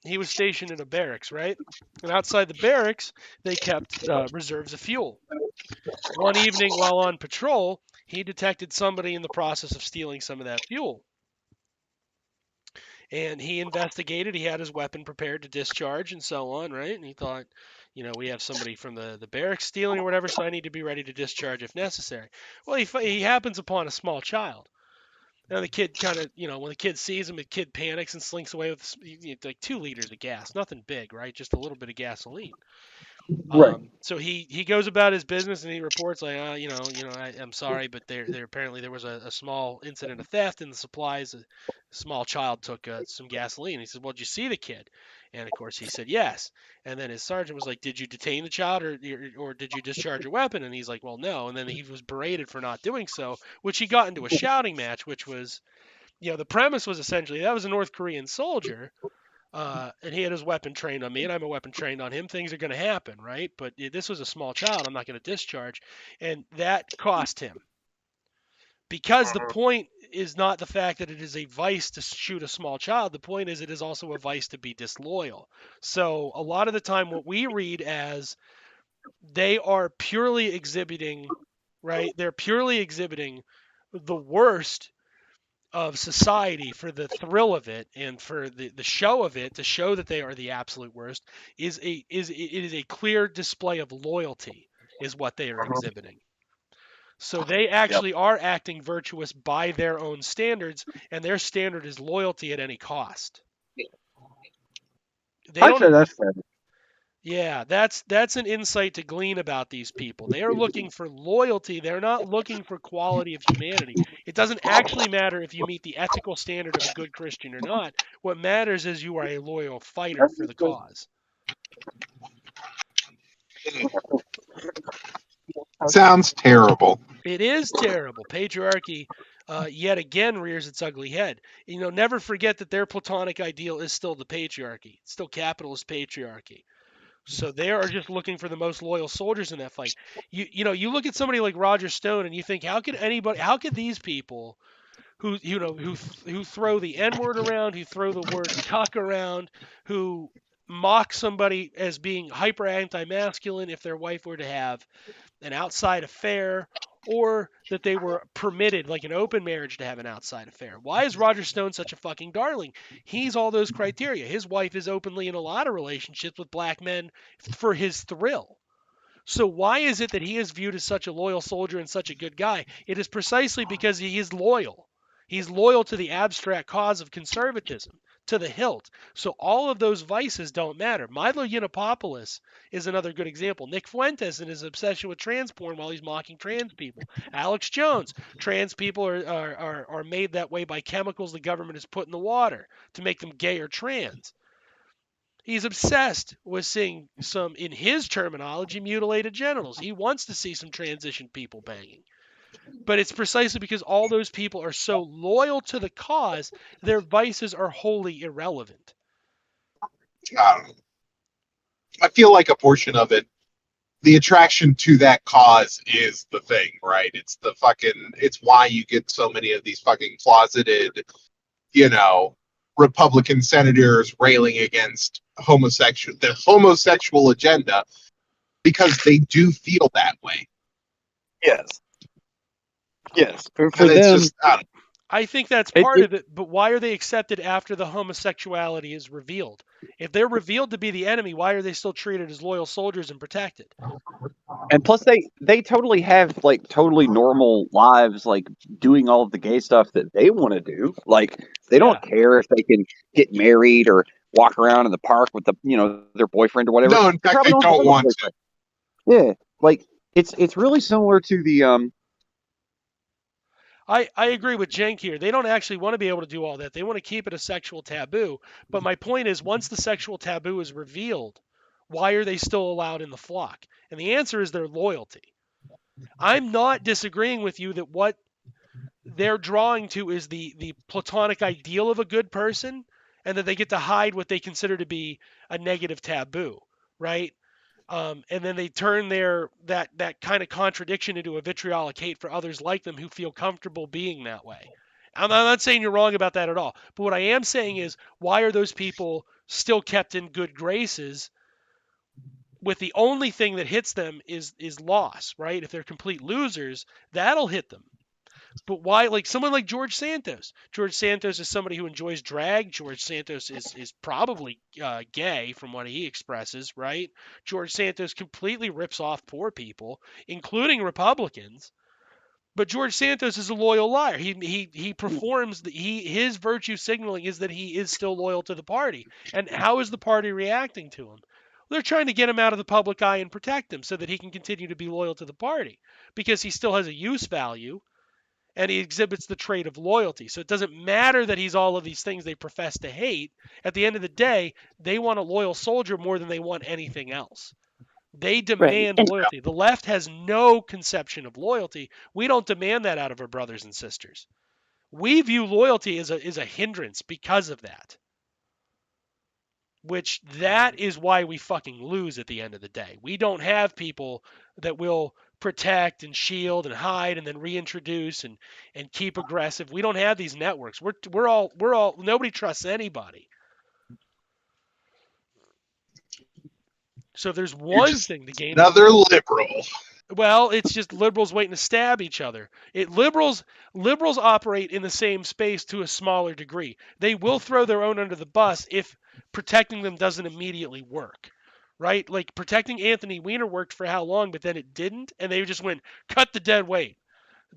he was stationed in a barracks, right? And outside the barracks, they kept reserves of fuel. One evening, while on patrol, he detected somebody in the process of stealing some of that fuel. And he investigated. He had his weapon prepared to discharge and so on, right? And he thought, we have somebody from the barracks stealing or whatever, so I need to be ready to discharge if necessary. Well, he happens upon a small child. Now the kid kind of, when the kid sees him, the kid panics and slinks away with like 2 liters of gas, nothing big, right? Just a little bit of gasoline. Right. So he goes about his business and he reports like, I'm sorry, but there apparently there was a small incident of theft in the supplies. A small child took some gasoline. He said, "Well, did you see the kid?" And of course he said yes. And then his sergeant was like, "Did you detain the child or did you discharge your weapon?" And he's like, "Well, no." And then he was berated for not doing so, which he got into a shouting match, which was, the premise was essentially that was a North Korean soldier. And he had his weapon trained on me, and I'm a weapon trained on him. Things are going to happen, right? But this was a small child. I'm not going to discharge. And that cost him. Because the point is not the fact that it is a vice to shoot a small child. The point is it is also a vice to be disloyal. So a lot of the time, what we read as they are purely exhibiting, right? They're purely exhibiting the worst of society for the thrill of it and for the show of it, to show that they are the absolute worst, it is a clear display of loyalty is what they are exhibiting. So they Yep. actually are acting virtuous by their own standards, and their standard is loyalty at any cost. They I'd say don't. that's fair. Yeah, that's an insight to glean about these people. They are looking for loyalty. They're not looking for quality of humanity. It doesn't actually matter if you meet the ethical standard of a good Christian or not. What matters is you are a loyal fighter for the cause. Sounds terrible. It is terrible. Patriarchy, yet again, rears its ugly head. Never forget that their platonic ideal is still the patriarchy. It's still capitalist patriarchy. So they are just looking for the most loyal soldiers in that fight. You look at somebody like Roger Stone and you think, how could these people who throw the N-word around, who throw the word cuck around, who mock somebody as being hyper anti-masculine if their wife were to have an outside affair, or that they were permitted, like an open marriage, to have an outside affair. Why is Roger Stone such a fucking darling? He's all those criteria. His wife is openly in a lot of relationships with black men for his thrill. So why is it that he is viewed as such a loyal soldier and such a good guy? It is precisely because he is loyal. He's loyal to the abstract cause of conservatism, to the hilt. So all of those vices don't matter. Milo Yiannopoulos is another good example. Nick Fuentes and his obsession with trans porn while he's mocking trans people. Alex Jones, trans people are made that way by chemicals the government has put in the water to make them gay or trans. He's obsessed with seeing some, in his terminology, mutilated genitals. He wants to see some transition people banging. But it's precisely because all those people are so loyal to the cause, their vices are wholly irrelevant. I feel like a portion of it, the attraction to that cause is the thing, right? It's why you get so many of these fucking closeted, you know, Republican senators railing against the homosexual agenda, because they do feel that way. Yes. Yes. For And it's them, just, I think that's part of it, but why are they accepted after the homosexuality is revealed? If they're revealed to be the enemy, why are they still treated as loyal soldiers and protected? and plus they totally have like totally normal lives, like doing all of the gay stuff that they want to do. Like they don't care if they can get married or walk around in the park with their boyfriend or whatever. no, in fact, they don't want to. Yeah, like it's really similar to the I agree with Jenk here. They don't actually want to be able to do all that. They want to keep it a sexual taboo. But my point is, once the sexual taboo is revealed, why are they still allowed in the flock? And the answer is their loyalty. I'm not disagreeing with you that what they're drawing to is the platonic ideal of a good person, and that they get to hide what they consider to be a negative taboo, right? And then they turn that kind of contradiction into a vitriolic hate for others like them who feel comfortable being that way. I'm not saying you're wrong about that at all, but what I am saying is, why are those people still kept in good graces with the only thing that hits them is loss, right? If they're complete losers, that'll hit them. But why, like someone like George Santos? George Santos is somebody who enjoys drag. George Santos is probably gay from what he expresses, right? George Santos completely rips off poor people, including Republicans. But George Santos is a loyal liar. He performs his virtue signaling is that he is still loyal to the party. And how is the party reacting to him? They're trying to get him out of the public eye and protect him so that he can continue to be loyal to the party because he still has a use value and he exhibits the trait of loyalty. So it doesn't matter that he's all of these things they profess to hate. At the end of the day, they want a loyal soldier more than they want anything else. They Right. demand And loyalty. The left has no conception of loyalty. We don't demand that out of our brothers and sisters. We view loyalty as a hindrance because of that. Which that is why we fucking lose at the end of the day. We don't have people that will protect and shield and hide and then reintroduce and keep aggressive. We don't have these networks. We're all nobody trusts anybody. So if there's You're one just thing to gain, another liberal. well, it's just liberals waiting to stab each other. Liberals operate in the same space to a smaller degree. They will throw their own under the bus if protecting them doesn't immediately work. Right? Like protecting Anthony Weiner worked for how long, but then it didn't, and they just went cut the dead weight.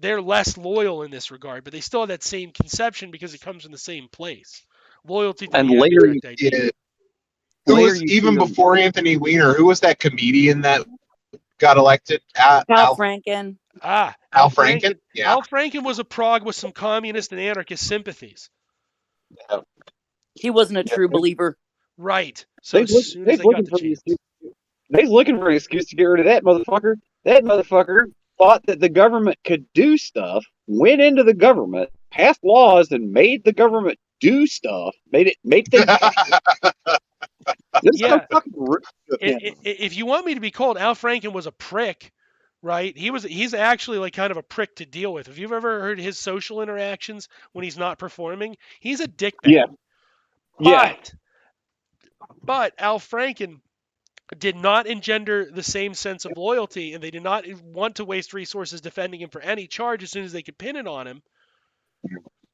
They're less loyal in this regard, but they still have that same conception because it comes from the same place. Loyalty to And the later you abstract idea. Yeah. Who later was you even see them. before Anthony Weiner? Who was that comedian that got elected? Al Al Franken. Al Franken. Franken. Yeah. Al Franken was a prog with some communist and anarchist sympathies. He wasn't a true believer. Right. So as soon as they got the chance. They's looking for an excuse to get rid of that motherfucker. That motherfucker thought that the government could do stuff, went into the government, passed laws, and made the government do stuff. Made things. This is so Yeah. fucking rude of him. If you want me to be cold, Al Franken was a prick, right? He's actually like kind of a prick to deal with. If you've ever heard his social interactions when he's not performing, he's a dickbag. Yeah. Yeah. But Al Franken did not engender the same sense of loyalty, and they did not want to waste resources defending him for any charge as soon as they could pin it on him,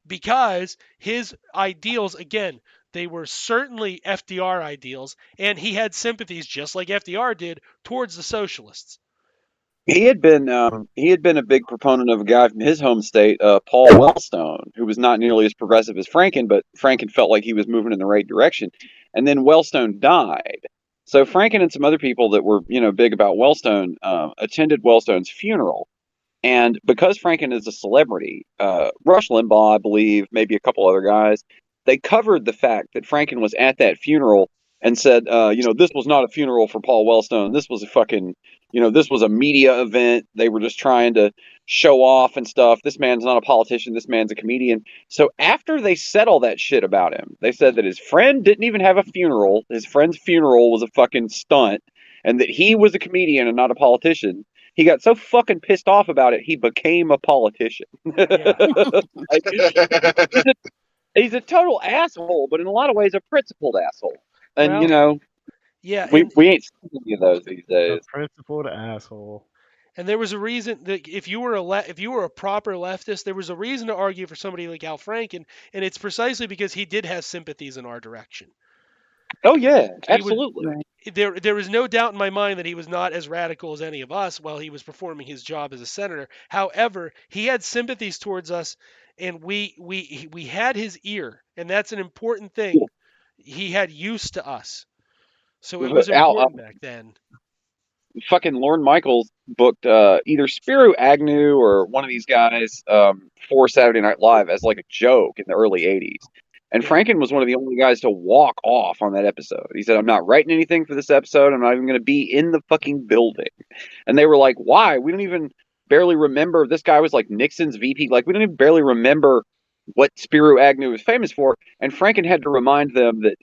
because his ideals, again, they were certainly FDR ideals, and he had sympathies, just like FDR did, towards the socialists. He had been a big proponent of a guy from his home state, Paul Wellstone, who was not nearly as progressive as Franken, but Franken felt like he was moving in the right direction. And then Wellstone died. So Franken and some other people that were, big about Wellstone, attended Wellstone's funeral. And because Franken is a celebrity, Rush Limbaugh, I believe, maybe a couple other guys, they covered the fact that Franken was at that funeral and said, this was not a funeral for Paul Wellstone. This was a fucking, this was a media event. They were just trying to show off and stuff. This man's not a politician. This man's a comedian. So after they said all that shit about him, they said that his friend didn't even have a funeral. His friend's funeral was a fucking stunt, and that he was a comedian and not a politician. He got so fucking pissed off about it, he became a politician. Yeah. He's a total asshole, but in a lot of ways, a principled asshole. And Well, yeah, we ain't seeing any of those these The days. principled asshole. and there was a reason that if you were a proper leftist, there was a reason to argue for somebody like Al Franken, and it's precisely because he did have sympathies in our direction. Oh yeah, He was- absolutely. Right. There is no doubt in my mind that he was not as radical as any of us while he was performing his job as a senator. However, he had sympathies towards us, and we had his ear, and that's an important thing. He had use to us, so it was Al, important back then. fucking Lorne Michaels booked either Spiro Agnew or one of these guys for Saturday Night Live as like a joke in the early '80s. And Yeah. Franken was one of the only guys to walk off on that episode. He said, "I'm not writing anything for this episode. I'm not even going to be in the fucking building." And they were like, "Why? We don't even barely remember this guy was like Nixon's VP. Like we don't even barely remember what Spiro Agnew was famous for." And Franken had to remind them that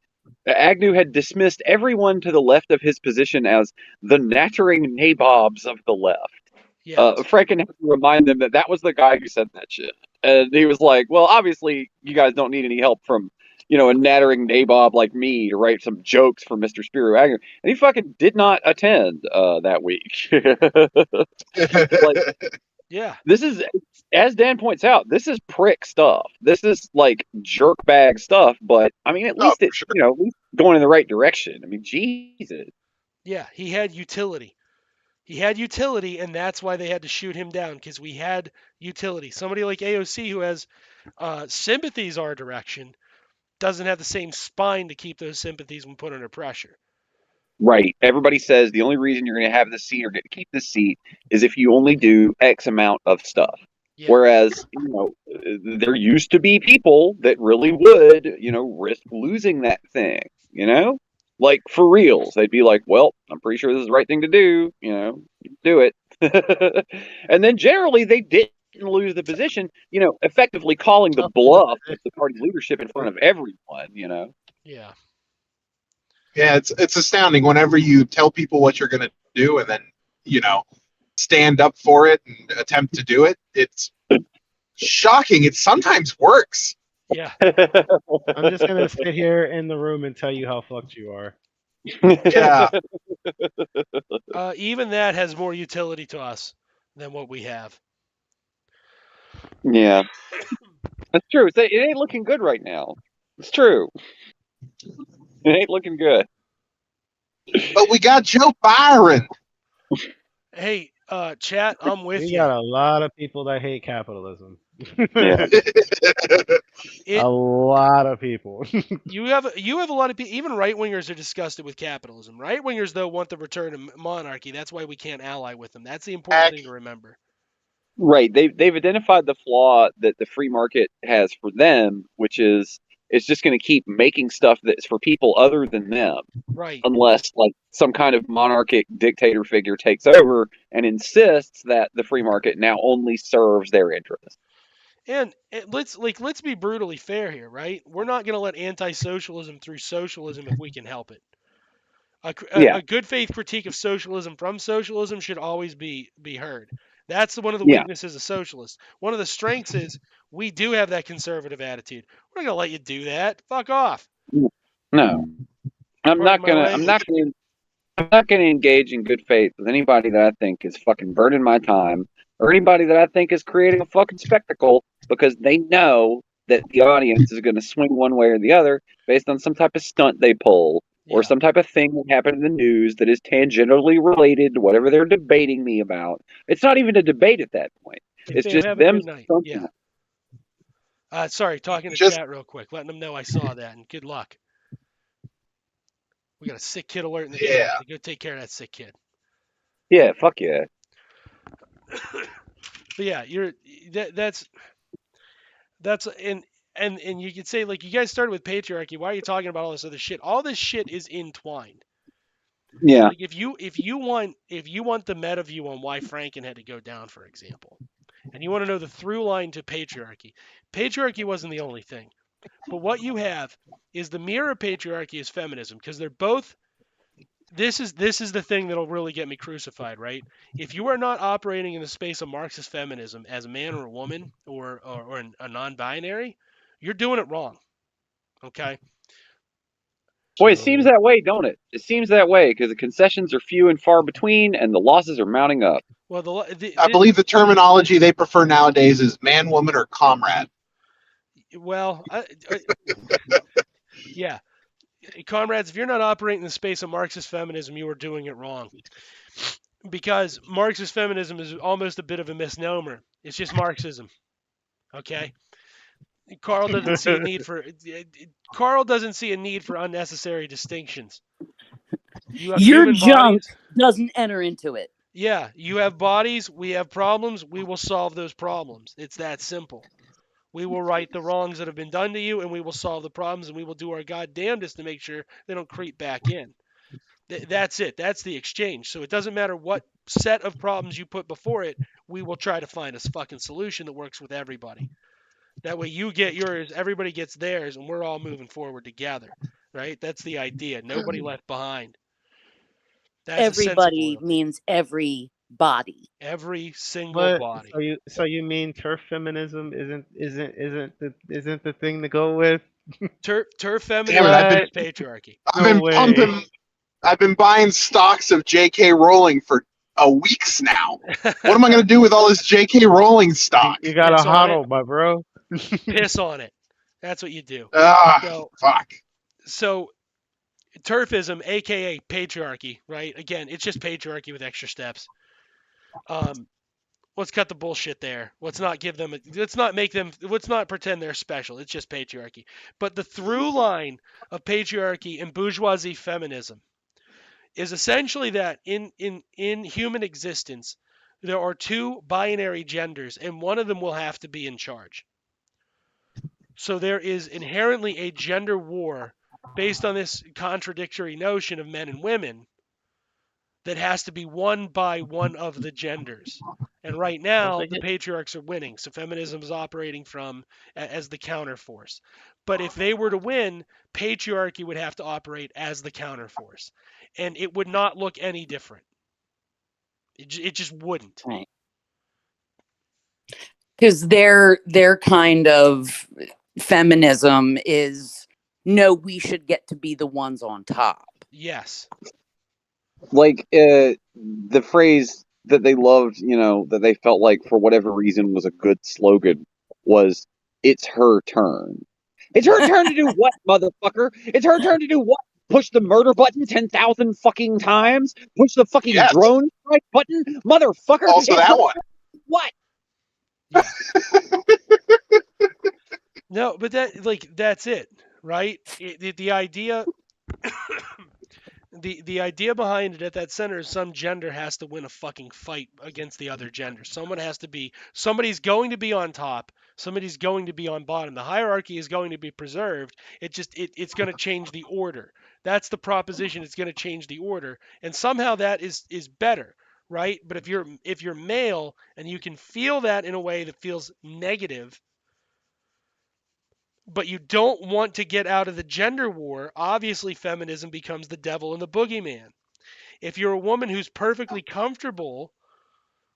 Agnew had dismissed everyone to the left of his position as the nattering nabobs of the left. Yes. Franken had to remind them that that was the guy who said that shit. And he was like, well, obviously, you guys don't need any help from, a nattering nabob like me to write some jokes for Mr. Spiro Agnew. And he fucking did not attend that week. Like, Yeah. this is, as Dan points out, this is prick stuff. This is like jerk bag stuff, but I mean, at least for it's, sure. at least going in the right direction. I mean, Jesus. Yeah. He had utility. He had utility, and that's why they had to shoot him down, because we had utility. Somebody like AOC, who has sympathies our direction, doesn't have the same spine to keep those sympathies when put under pressure. Right. Everybody says the only reason you're going to have this seat or get to keep this seat is if you only do X amount of stuff. Yeah. Whereas, there used to be people that really would, risk losing that thing, Like for reals. They'd be like, well, I'm pretty sure this is the right thing to do, do it. And then generally they didn't lose the position, effectively calling the bluff of the party leadership in front of everyone, Yeah. Yeah, it's astounding whenever you tell people what you're going to do and then stand up for it and attempt to do it. It's shocking. It sometimes works. Yeah. I'm just gonna sit here in the room and tell you how fucked you are. Yeah, Even that has more utility to us than what we have. Yeah. That's true. It ain't looking good right now. It's true. It ain't looking good. but we got Joe Byron. Hey, chat, I'm with We you. got a lot of people that hate capitalism. Yeah. It, A lot of people. you have a lot of people. Even right wingers are disgusted with capitalism. Right wingers though want the return of monarchy. That's why we can't ally with them. That's the important thing to remember. Right. They've identified the flaw that the free market has for them, which is it's just going to keep making stuff that's for people other than them, Right. unless like some kind of monarchic dictator figure takes over and insists that the free market now only serves their interests. And let's be brutally fair here, right? We're not going to let anti-socialism through socialism if we can help it. Yeah. A good faith critique of socialism from socialism should always be heard. That's one of the Yeah. weaknesses of socialists. One of the strengths is we do have that conservative attitude. We're not gonna let you do that. Fuck off. No. I'm Pardon not my gonna language. I'm not gonna engage in good faith with anybody that I think is fucking burning my time or anybody that I think is creating a fucking spectacle because they know that the audience is gonna swing one way or the other based on some type of stunt they pull or Yeah. some type of thing that happened in the news that is tangentially related to whatever they're debating me about. It's not even a debate at that point. Hey, It's fam, just have a them good night. stunting. Yeah. Sorry, talking to Just chat real quick, letting them know I saw that, and good luck. We got a sick kid alert in the yeah. chat. So go take care of that sick kid. Yeah, fuck yeah. But yeah, that's and you could say like you guys started with patriarchy. Why are you talking about all this other shit? All this shit is entwined. Yeah. Like if you want the meta view on why Franken had to go down, for example, and you want to know the through line to patriarchy wasn't the only thing. But what you have is the mirror of patriarchy is feminism, because they're both. This is the thing that'll really get me crucified, right? If you are not operating in the space of Marxist feminism as a man or a woman or a non-binary, you're doing it wrong. Okay. Boy, it seems that way, don't it? It seems that way because the concessions are few and far between, and the losses are mounting up. Well, I believe the terminology they prefer nowadays is man, woman, or comrade. well, yeah, comrades, if you're not operating in the space of Marxist feminism, you are doing it wrong. Because Marxist feminism is almost a bit of a misnomer. It's just Marxism. Okay. Carl doesn't see a need for unnecessary distinctions. You have You're human junk. bodies. doesn't enter into it. Yeah, you have bodies, we have problems, we will solve those problems. It's that simple. We will right the wrongs that have been done to you, and we will solve the problems, and we will do our goddamnedest to make sure they don't creep back in. That's it. That's the exchange. So it doesn't matter what set of problems you put before it, we will try to find a fucking solution that works with everybody. That way you get yours, everybody gets theirs, and we're all moving forward together. Right? That's the idea. Nobody left behind. That's a sense of Everybody loyalty. means everybody. Every single But body. so you mean turf feminism isn't the thing to go with? Turf Damn it, feminism is patriarchy. I've No been way. pumping. I've been buying stocks of J.K. Rowling for weeks now. What am I going to do with all this J.K. Rowling stock? You got a Piss on it. hodl, my bro. Piss on it. That's what you do. Ah, fuck. So turfism, aka patriarchy, right? Again, it's just patriarchy with extra steps. Let's cut the bullshit there. Let's not pretend they're special. It's just patriarchy. But the through line of patriarchy and bourgeoisie feminism is essentially that in human existence, there are two binary genders, and one of them will have to be in charge. So there is inherently a gender war based on this contradictory notion of men and women that has to be won by one of the genders. And right now, the patriarchs are winning. So feminism is operating as the counterforce. But if they were to win, patriarchy would have to operate as the counterforce. And it would not look any different. It just wouldn't. Right. Because their kind of feminism is, no, we should get to be the ones on top. Yes. Like the phrase that they loved, that they felt like for whatever reason was a good slogan was, "It's her turn." It's her turn to do what, motherfucker? It's her turn to do what? Push the murder button 10,000 fucking times? Push the fucking drone strike button, motherfucker? Also it's that one. What? Yeah. No, but that's it, right? The idea. The idea behind it at that center is some gender has to win a fucking fight against the other gender. Somebody's going to be on top. Somebody's going to be on bottom. The hierarchy is going to be preserved. It's going to change the order. That's the proposition. It's going to change the order, and somehow that is better, right? But if you're male and you can feel that in a way that feels negative, but you don't want to get out of the gender war, obviously feminism becomes the devil and the boogeyman. If you're a woman who's perfectly comfortable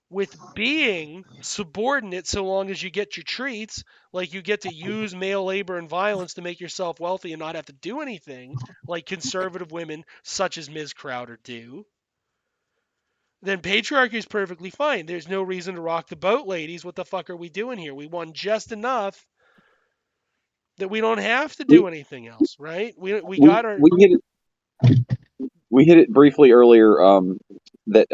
with being subordinate so long as you get your treats, like you get to use male labor and violence to make yourself wealthy and not have to do anything, like conservative women such as Ms. Crowder do, then patriarchy is perfectly fine. There's no reason to rock the boat, ladies. What the fuck are we doing here? We won just enough that we don't have to do anything else, right? We got our. We hit it briefly earlier. That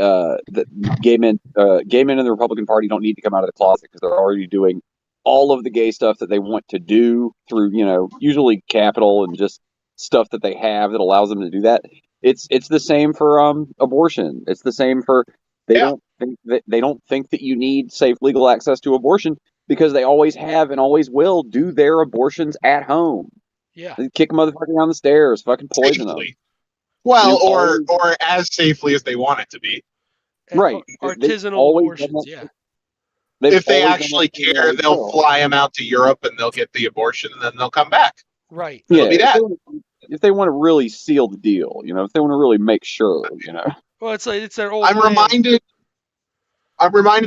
gay men in the Republican Party don't need to come out of the closet because they're already doing all of the gay stuff that they want to do through, usually capital and just stuff that they have that allows them to do that. It's the same for abortion. It's the same for they don't think that you need safe legal access to abortion because they always have and always will do their abortions at home. Yeah. They kick a motherfucker down the stairs, fucking poison them. Well, or as safely as they want it to be. Right. Artisanal abortions, yeah. If they actually care, they'll fly them out to Europe and they'll get the abortion and then they'll come back. Right. It'll be that. If they want to really seal the deal, if they want to really make sure, Well, it's their old. I'm reminded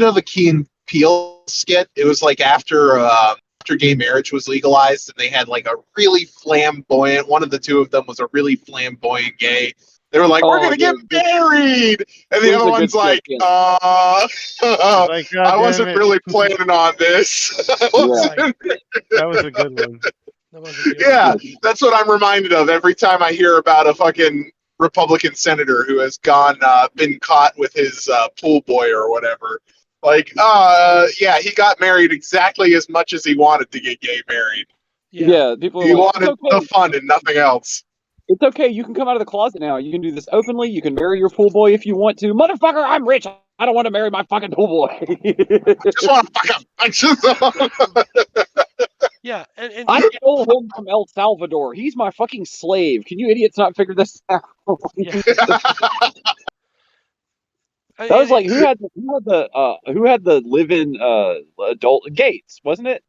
of a Key and Peele skit. It was like after gay marriage was legalized, and they had like a really flamboyant. One of the two of them was a really flamboyant gay. They were like, "We're gonna get married," and the other one's like, I wasn't really planning on this." That was a good one. Yeah, that's what I'm reminded of every time I hear about a fucking Republican senator who has been caught with his pool boy or whatever. Like, yeah, he got married exactly as much as he wanted to get gay married. Yeah, people. He wanted the fun and nothing else. It's okay. You can come out of the closet now. You can do this openly. You can marry your pool boy if you want to. Motherfucker, I'm rich. I don't want to marry my fucking pool boy. Just want to fuck up. I just. Yeah, and I stole him from El Salvador. He's my fucking slave. Can you idiots not figure this out? yeah. That was like who had the live-in adult Gates, wasn't it?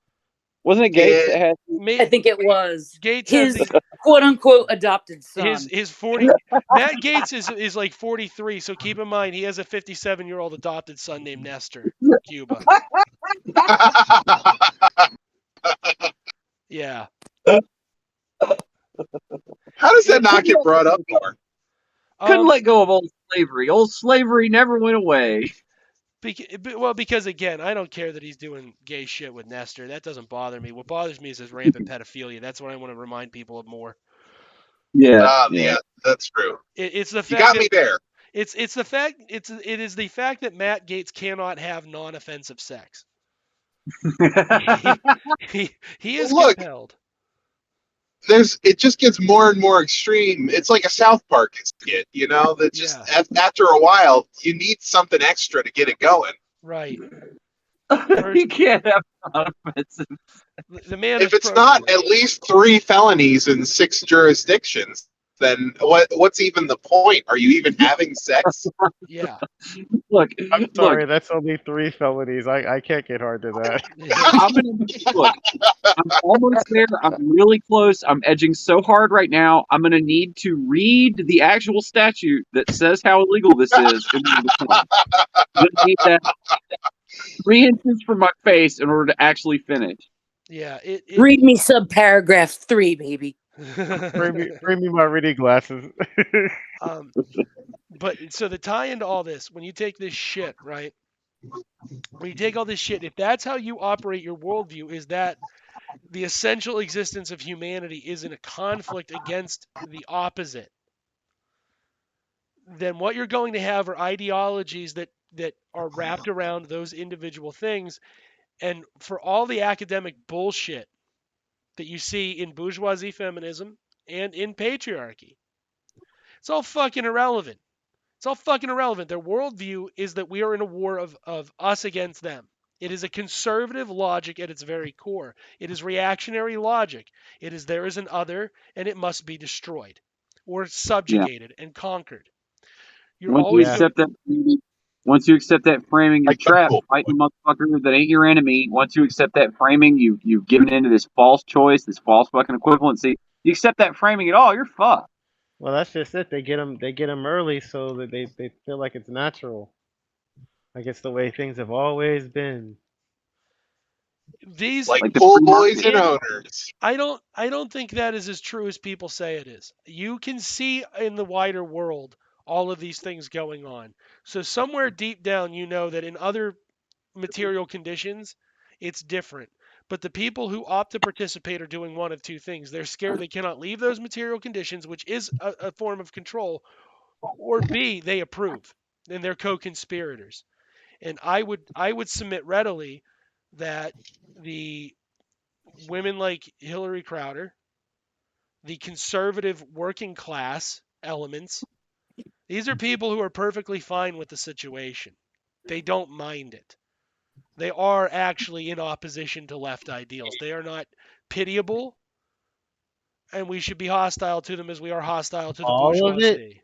Wasn't it Gates that had? I think it was Gates has his quote unquote adopted son. his 40. Matt Gates is like 43, so keep in mind he has a 57-year-old adopted son named Nestor from Cuba. Yeah. How does that not get brought up more? Couldn't let go of old slavery. Old slavery never went away. Because again, I don't care that he's doing gay shit with Nestor. That doesn't bother me. What bothers me is his rampant pedophilia. That's what I want to remind people of more. Yeah, Yeah, that's true. It's the fact You got me there. It is the fact that Matt Gates cannot have non-offensive sex. he is Look, compelled. It just gets more and more extreme. It's like a South Park skit, you know, that just after a while you need something extra to get it going. Right. You can't have non-offensive. The man. If it's not at least 3 felonies in 6 jurisdictions, then what's even the point? Are you even having sex? Yeah. Look, I'm sorry, that's only 3 felonies. I can't get hard to that. I'm almost there. I'm really close. I'm edging so hard right now. I'm going to need to read the actual statute that says how illegal this is. I need that 3 inches from my face in order to actually finish. Yeah. Read me subparagraph 3, baby. bring me my reading glasses. But so the tie into all this, when you take this shit, right? When you take all this shit, if that's how you operate your worldview, is that the essential existence of humanity is in a conflict against the opposite, then what you're going to have are ideologies that are wrapped around those individual things. And for all the academic bullshit that you see in bourgeoisie feminism and in patriarchy, it's all fucking irrelevant. It's all fucking irrelevant. Their worldview is that we are in a war of us against them. It is a conservative logic at its very core. It is reactionary logic. It is there is an other and it must be destroyed or subjugated and conquered. Once you accept that framing, you're trapped. Fighting a motherfucker that ain't your enemy. Once you accept that framing, you've given into this false choice, this false fucking equivalency. You accept that framing at all, you're fucked. Well, that's just it. They get them early so that they feel like it's natural. Like it's the way things have always been. These like pool boys and owners. I don't think that is as true as people say it is. You can see in the wider world all of these things going on. So somewhere deep down you know that in other material conditions it's different. But the people who opt to participate are doing one of two things. They're scared they cannot leave those material conditions, which is a form of control, or B, they approve and they're co-conspirators. And I would submit readily that the women like Hillary Crowder, the conservative working class elements, these are people who are perfectly fine with the situation. They don't mind it. They are actually in opposition to left ideals. They are not pitiable, and we should be hostile to them as we are hostile to the bourgeoisie.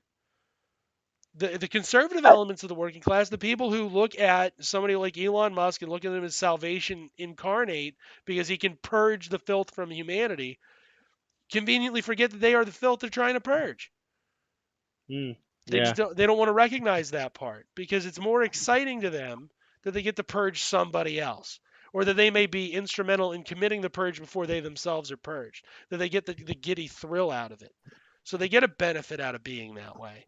The conservative elements of the working class, the people who look at somebody like Elon Musk and look at them as salvation incarnate because he can purge the filth from humanity, conveniently forget that they are the filth they're trying to purge. They don't want to recognize that part because it's more exciting to them that they get to purge somebody else, or that they may be instrumental in committing the purge before they themselves are purged, that they get the giddy thrill out of it. So they get a benefit out of being that way.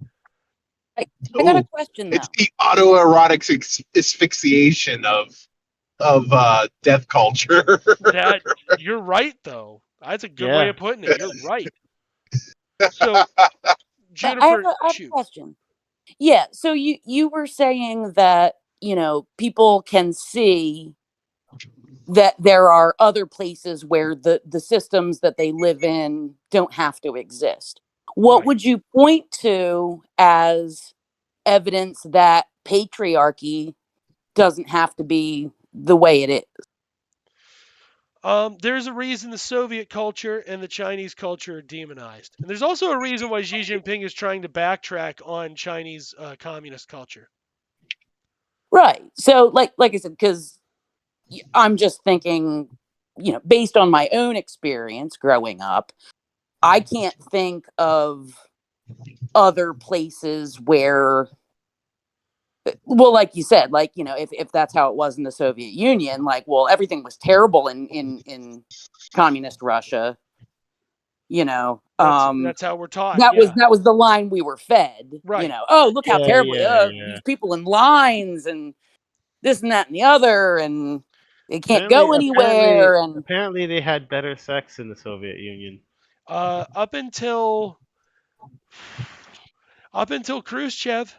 I got a question, though. It's the autoerotic asphyxiation of death culture. That you're right, though. That's a good way of putting it. You're right. So, Juniper, I have a question. Yeah, so you were saying that, people can see that there are other places where the systems that they live in don't have to exist. What Right. would you point to as evidence that patriarchy doesn't have to be the way it is? There's a reason the Soviet culture and the Chinese culture are demonized, and there's also a reason why Xi Jinping is trying to backtrack on Chinese communist culture. Right. So, like I said, because I'm just thinking, based on my own experience growing up, I can't think of other places where, well, like you said, if that's how it was in the Soviet Union, everything was terrible in communist Russia. That's how we're taught. That was Yeah. that was the line we were fed. Right. Oh, look how Yeah, terribly yeah. these people in lines and this and that and the other, and they can't Apparently, go apparently, anywhere. And apparently, they had better sex in the Soviet Union. Up until Khrushchev,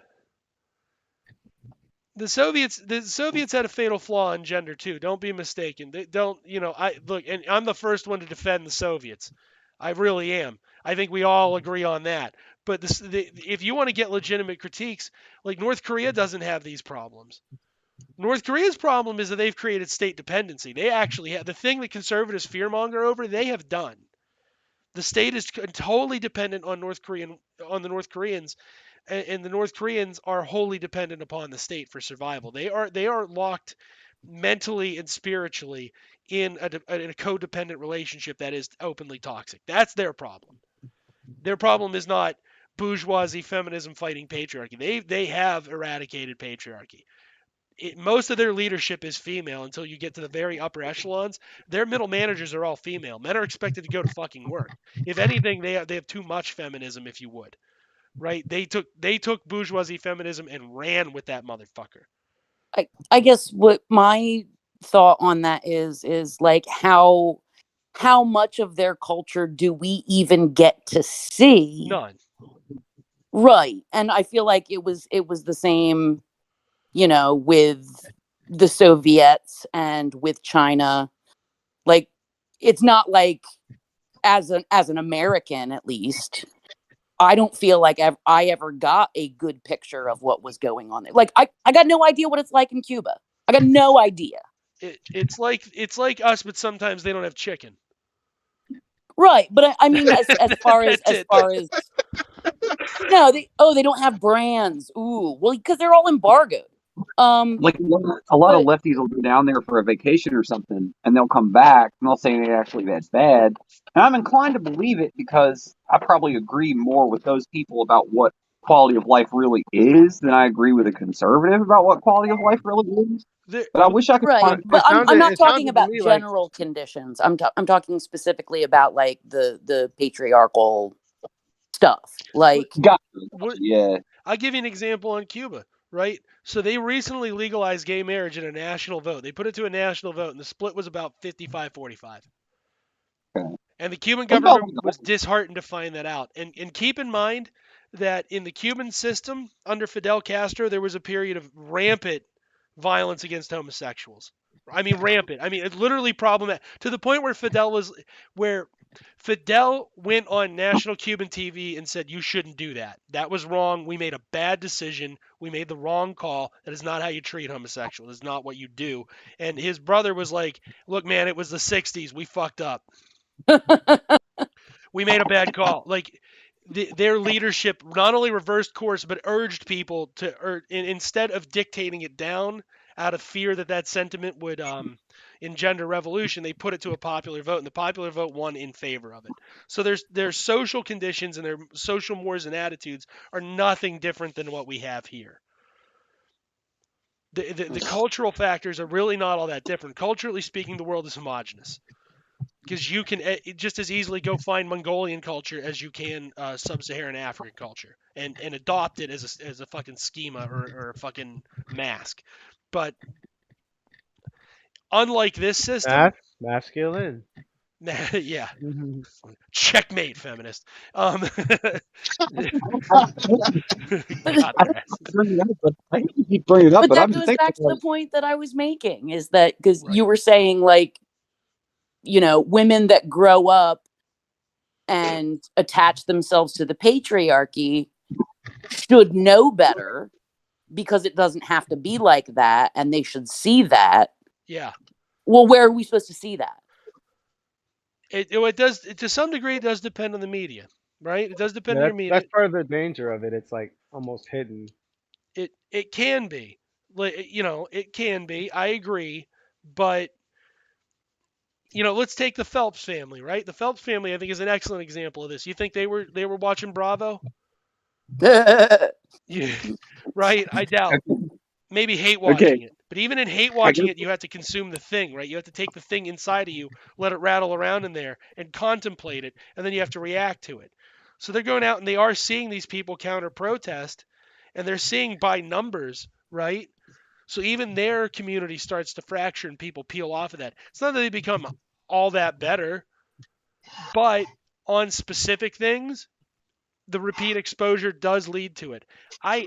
the Soviets had a fatal flaw in gender too. Don't be mistaken. They don't, I look, and I'm the first one to defend the Soviets. I really am. I think we all agree on that. But if you want to get legitimate critiques, like North Korea doesn't have these problems. North Korea's problem is that they've created state dependency. They actually have the thing that conservatives fearmonger over. They have done. The state is totally dependent on the North Koreans, and the North Koreans are wholly dependent upon the state for survival. They are locked mentally and spiritually in a codependent relationship that is openly toxic. That's their problem. Their problem is not bourgeoisie feminism fighting patriarchy. They have eradicated patriarchy. Most of their leadership is female until you get to the very upper echelons. Their middle managers are all female. Men are expected to go to fucking work. If anything, they have too much feminism, if you would. Right? They took bourgeoisie feminism and ran with that motherfucker. I guess what my thought on that is like how much of their culture do we even get to see? None. Right. And I feel like it was the same, with the Soviets and with China. Like, it's not like as an American, at least, I don't feel like I ever got a good picture of what was going on there. Like, I got no idea what it's like in Cuba. I got no idea. It's like us, but sometimes they don't have chicken. Right, but I mean, as far as That's it. no, they don't have brands. Ooh, well, because they're all embargoed. Like a lot of lefties will go down there for a vacation or something, and they'll come back and they'll say actually that's bad. And I'm inclined to believe it because I probably agree more with those people about what quality of life really is than I agree with a conservative about what quality of life really is. But I wish I could right, find. but I'm not it talking sounded about to me like- general conditions. I'm talking specifically about like the patriarchal stuff. Like, Yeah. I'll give you an example on Cuba, right? So they recently legalized gay marriage in a national vote. They put it to a national vote, and the split was about 55-45. Okay. And the Cuban What about- government was disheartened to find that out. And keep in mind that in the Cuban system, under Fidel Castro, there was a period of rampant violence against homosexuals. I mean, rampant. I mean, it's literally problematic to the point where Fidel went on national Cuban TV and said, "You shouldn't do that. That was wrong. We made a bad decision. We made the wrong call. That is not how you treat homosexuals. That's not what you do." And his brother was like, "Look, man, it was the 60s. We fucked up. We made a bad call." Like, their leadership not only reversed course, but urged people to, instead of dictating it down out of fear that sentiment would engender revolution, they put it to a popular vote, and the popular vote won in favor of it. So their social conditions and their social mores and attitudes are nothing different than what we have here. The cultural factors are really not all that different. Culturally speaking, the world is homogenous. Because you can just as easily go find Mongolian culture as you can sub-Saharan African culture and adopt it as a fucking schema or a fucking mask. But unlike this system, That's masculine. yeah, checkmate, feminist. God, I keep bringing it up, but that I'm goes thinking back to the point that I was making, is that because you were saying, like, women that grow up and attach themselves to the patriarchy should know better, because it doesn't have to be like that, and they should see that. Yeah. Well, where are we supposed to see that? It does, to some degree, it does depend on the media, right? It does depend on Yeah, your that's media. part of the danger of it. It's like almost hidden. It can be, it can be. I agree, but let's take the Phelps family, right? The Phelps family, I think, is an excellent example of this. You think they were watching Bravo? Yeah, right. I doubt. Maybe hate Okay, watching it, but even in hate I watching guess it, you have to consume the thing, right? You have to take the thing inside of you, let it rattle around in there, and contemplate it, and then you have to react to it. So they're going out and they are seeing these people counter protest, and they're seeing by numbers, right? So even their community starts to fracture and people peel off of that. It's not that they become all that better, but on specific things, the repeat exposure does lead to it. I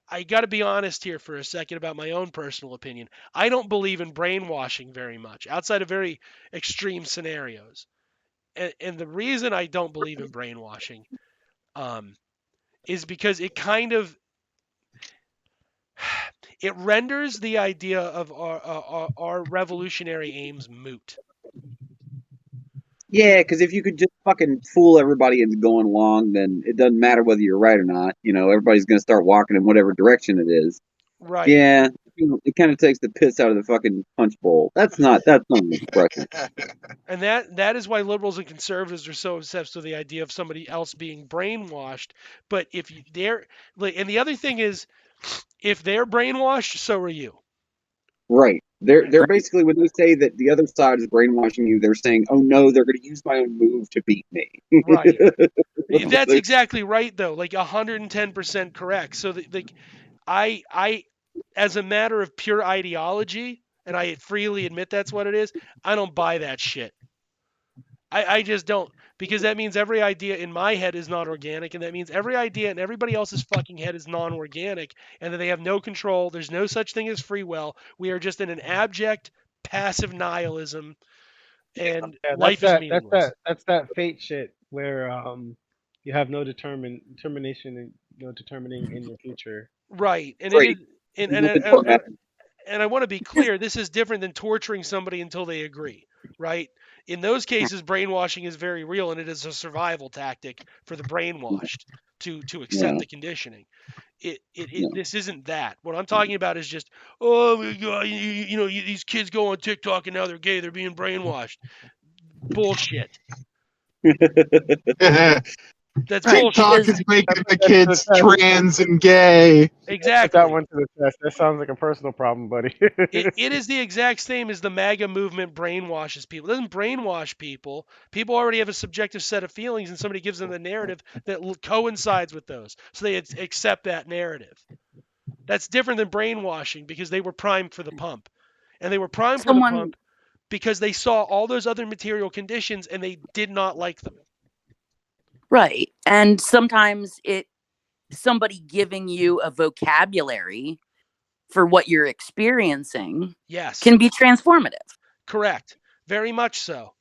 I got to be honest here for a second about my own personal opinion. I don't believe in brainwashing very much outside of very extreme scenarios. And the reason I don't believe in brainwashing um, is because it kind of it renders the idea of our revolutionary aims moot. yeah, because if you could just fucking fool everybody into going along, then it doesn't matter whether you're right or not. Everybody's gonna start walking in whatever direction it is. Right. Yeah, it kind of takes the piss out of the fucking punch bowl. That's not an expression. And that is why liberals and conservatives are so obsessed with the idea of somebody else being brainwashed. But if they're and the other thing is, if they're brainwashed, so are you. Right. They're basically, when they say that the other side is brainwashing you, they're saying, "Oh no, they're going to use my own move to beat me." Right. That's exactly right, though. Like 110% correct. So I, as a matter of pure ideology, and I freely admit that's what it is, I don't buy that shit. I just don't, because that means every idea in my head is not organic, and that means every idea in everybody else's fucking head is non-organic, and that they have no control. There's no such thing as free will. We are just in an abject, passive nihilism, and Yeah, that's life is that. That's meaningless. that. That's that fate shit where you have no determination and no determining in your future. Right, and it Right. is, and and Nothing and, will and, happen. and I want to be clear. This is different than torturing somebody until they agree. Right. In those cases, brainwashing is very real, and it is a survival tactic for the brainwashed to accept Yeah. the conditioning. Yeah. This isn't that. What I'm talking about is just, oh my god, these kids go on TikTok and now they're gay, they're being brainwashed. Bullshit. That's Right, bullshit. TikTok because is making the That's the kids test. trans and gay. Put that Exactly. one to the test. That sounds like a personal problem, buddy. It is the exact same as the MAGA movement brainwashes people. It doesn't brainwash people. People already have a subjective set of feelings, and somebody gives them the narrative that coincides with those, so they accept that narrative. That's different than brainwashing, because they were primed for the pump, and they were primed for the someone, pump because they saw all those other material conditions and they did not like them. right, and sometimes somebody giving you a vocabulary for what you're experiencing Yes. can be transformative. Correct. Very much so.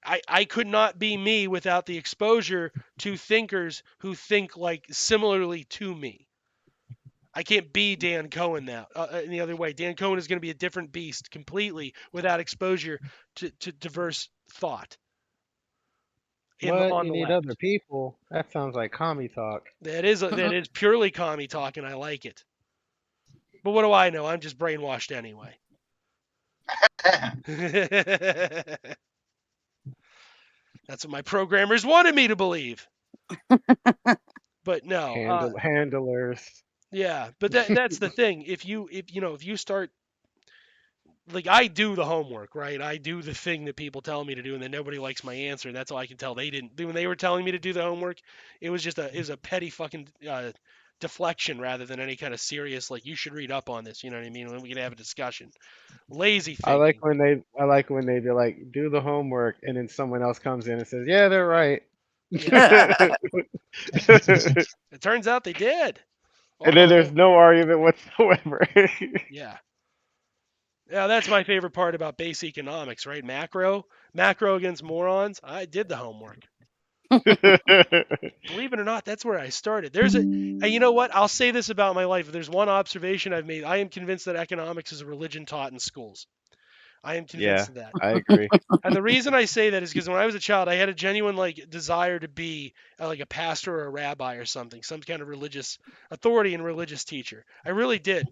I could not be me without the exposure to thinkers who think like similarly to me. I can't be Dan Cohen now. In the other way, Dan Cohen is going to be a different beast completely without exposure to diverse thought What? on You the need left. other people? That sounds like commie talk. That is purely commie talk, and I like it. But what do I know? I'm just brainwashed anyway. That's what my programmers wanted me to believe. But no, Handlers. yeah. But that's the thing. If you start, like, I do the homework, right? I do the thing that people tell me to do, and then nobody likes my answer. And that's all I can tell they didn't do when they were telling me to do the homework. It was a petty fucking deflection rather than any kind of serious, like, you should read up on this. You know what I mean? And we can have a discussion. Lazy I like thinking. when they be like, do the homework, and then someone else comes in and says, yeah, they're right. Yeah. And It turns out they did. then there's no argument whatsoever. Yeah. Yeah, that's my favorite part about base economics, right? Macro against morons. I did the homework. Believe it or not, that's where I started. And you know what? I'll say this about my life. If there's one observation I've made, I am convinced that economics is a religion taught in schools. I am convinced Yeah, of that. I agree. And the reason I say that is because when I was a child, I had a genuine desire to be like a pastor or a rabbi or something, some kind of religious authority and religious teacher. I really did.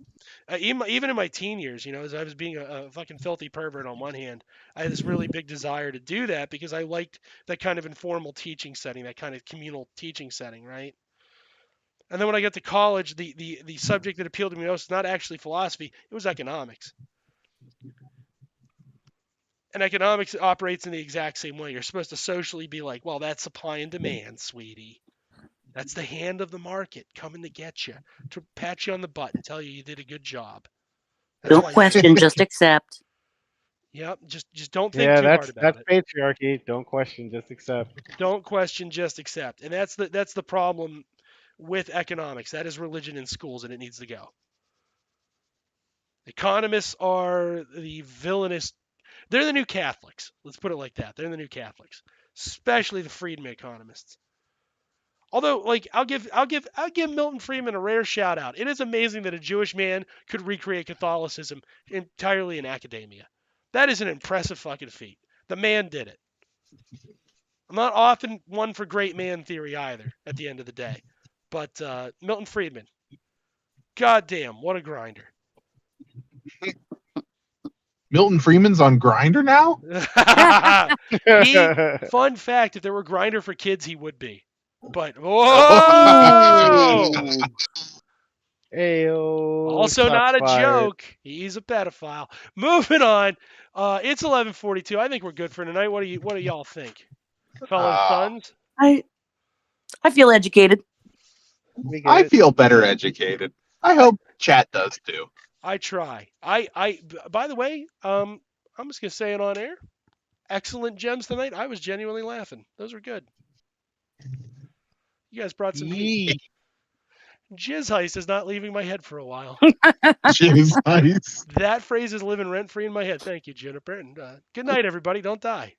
Even in my teen years, as I was being a fucking filthy pervert on one hand, I had this really big desire to do that because I liked that kind of informal teaching setting, that kind of communal teaching setting, right? And then when I got to college, the subject that appealed to me most was not actually philosophy; it was economics. And economics operates in the exact same way. You're supposed to socially be like, well, that's supply and demand, sweetie. That's the hand of the market coming to get you, to pat you on the butt and tell you did a good job. That's Don't why. question, just accept. Yep. Just don't think Yeah, too hard about that's it. patriarchy. Don't question, just accept. Don't question, just accept. And that's the problem with economics. That is religion in schools, and it needs to go. Economists are the villainous. They're the new Catholics. Let's put it like that. They're the new Catholics, especially the Friedman economists. Although, I'll give Milton Friedman a rare shout out. It is amazing that a Jewish man could recreate Catholicism entirely in academia. That is an impressive fucking feat. The man did it. I'm not often one for great man theory either. At the end of the day, but Milton Friedman, goddamn, what a grinder. Milton Freeman's on Grinder now. Fun fact: if there were Grinder for kids, he would be. But Ooh. Ayo, also shots not a fired. joke. He's a pedophile. Moving on. It's 11:42. I think we're good for tonight. What do y'all think, fellow sons? I feel educated. We get I it. feel better educated. I hope chat does too. I try. By the way, I'm just gonna say it on air. Excellent gems tonight. I was genuinely laughing. Those were good. You guys brought some heat. Yee. Jizz heist is not leaving my head for a while. Jeez, nice. That phrase is living rent free in my head. Thank you, Juniper. And good night, everybody. Don't die.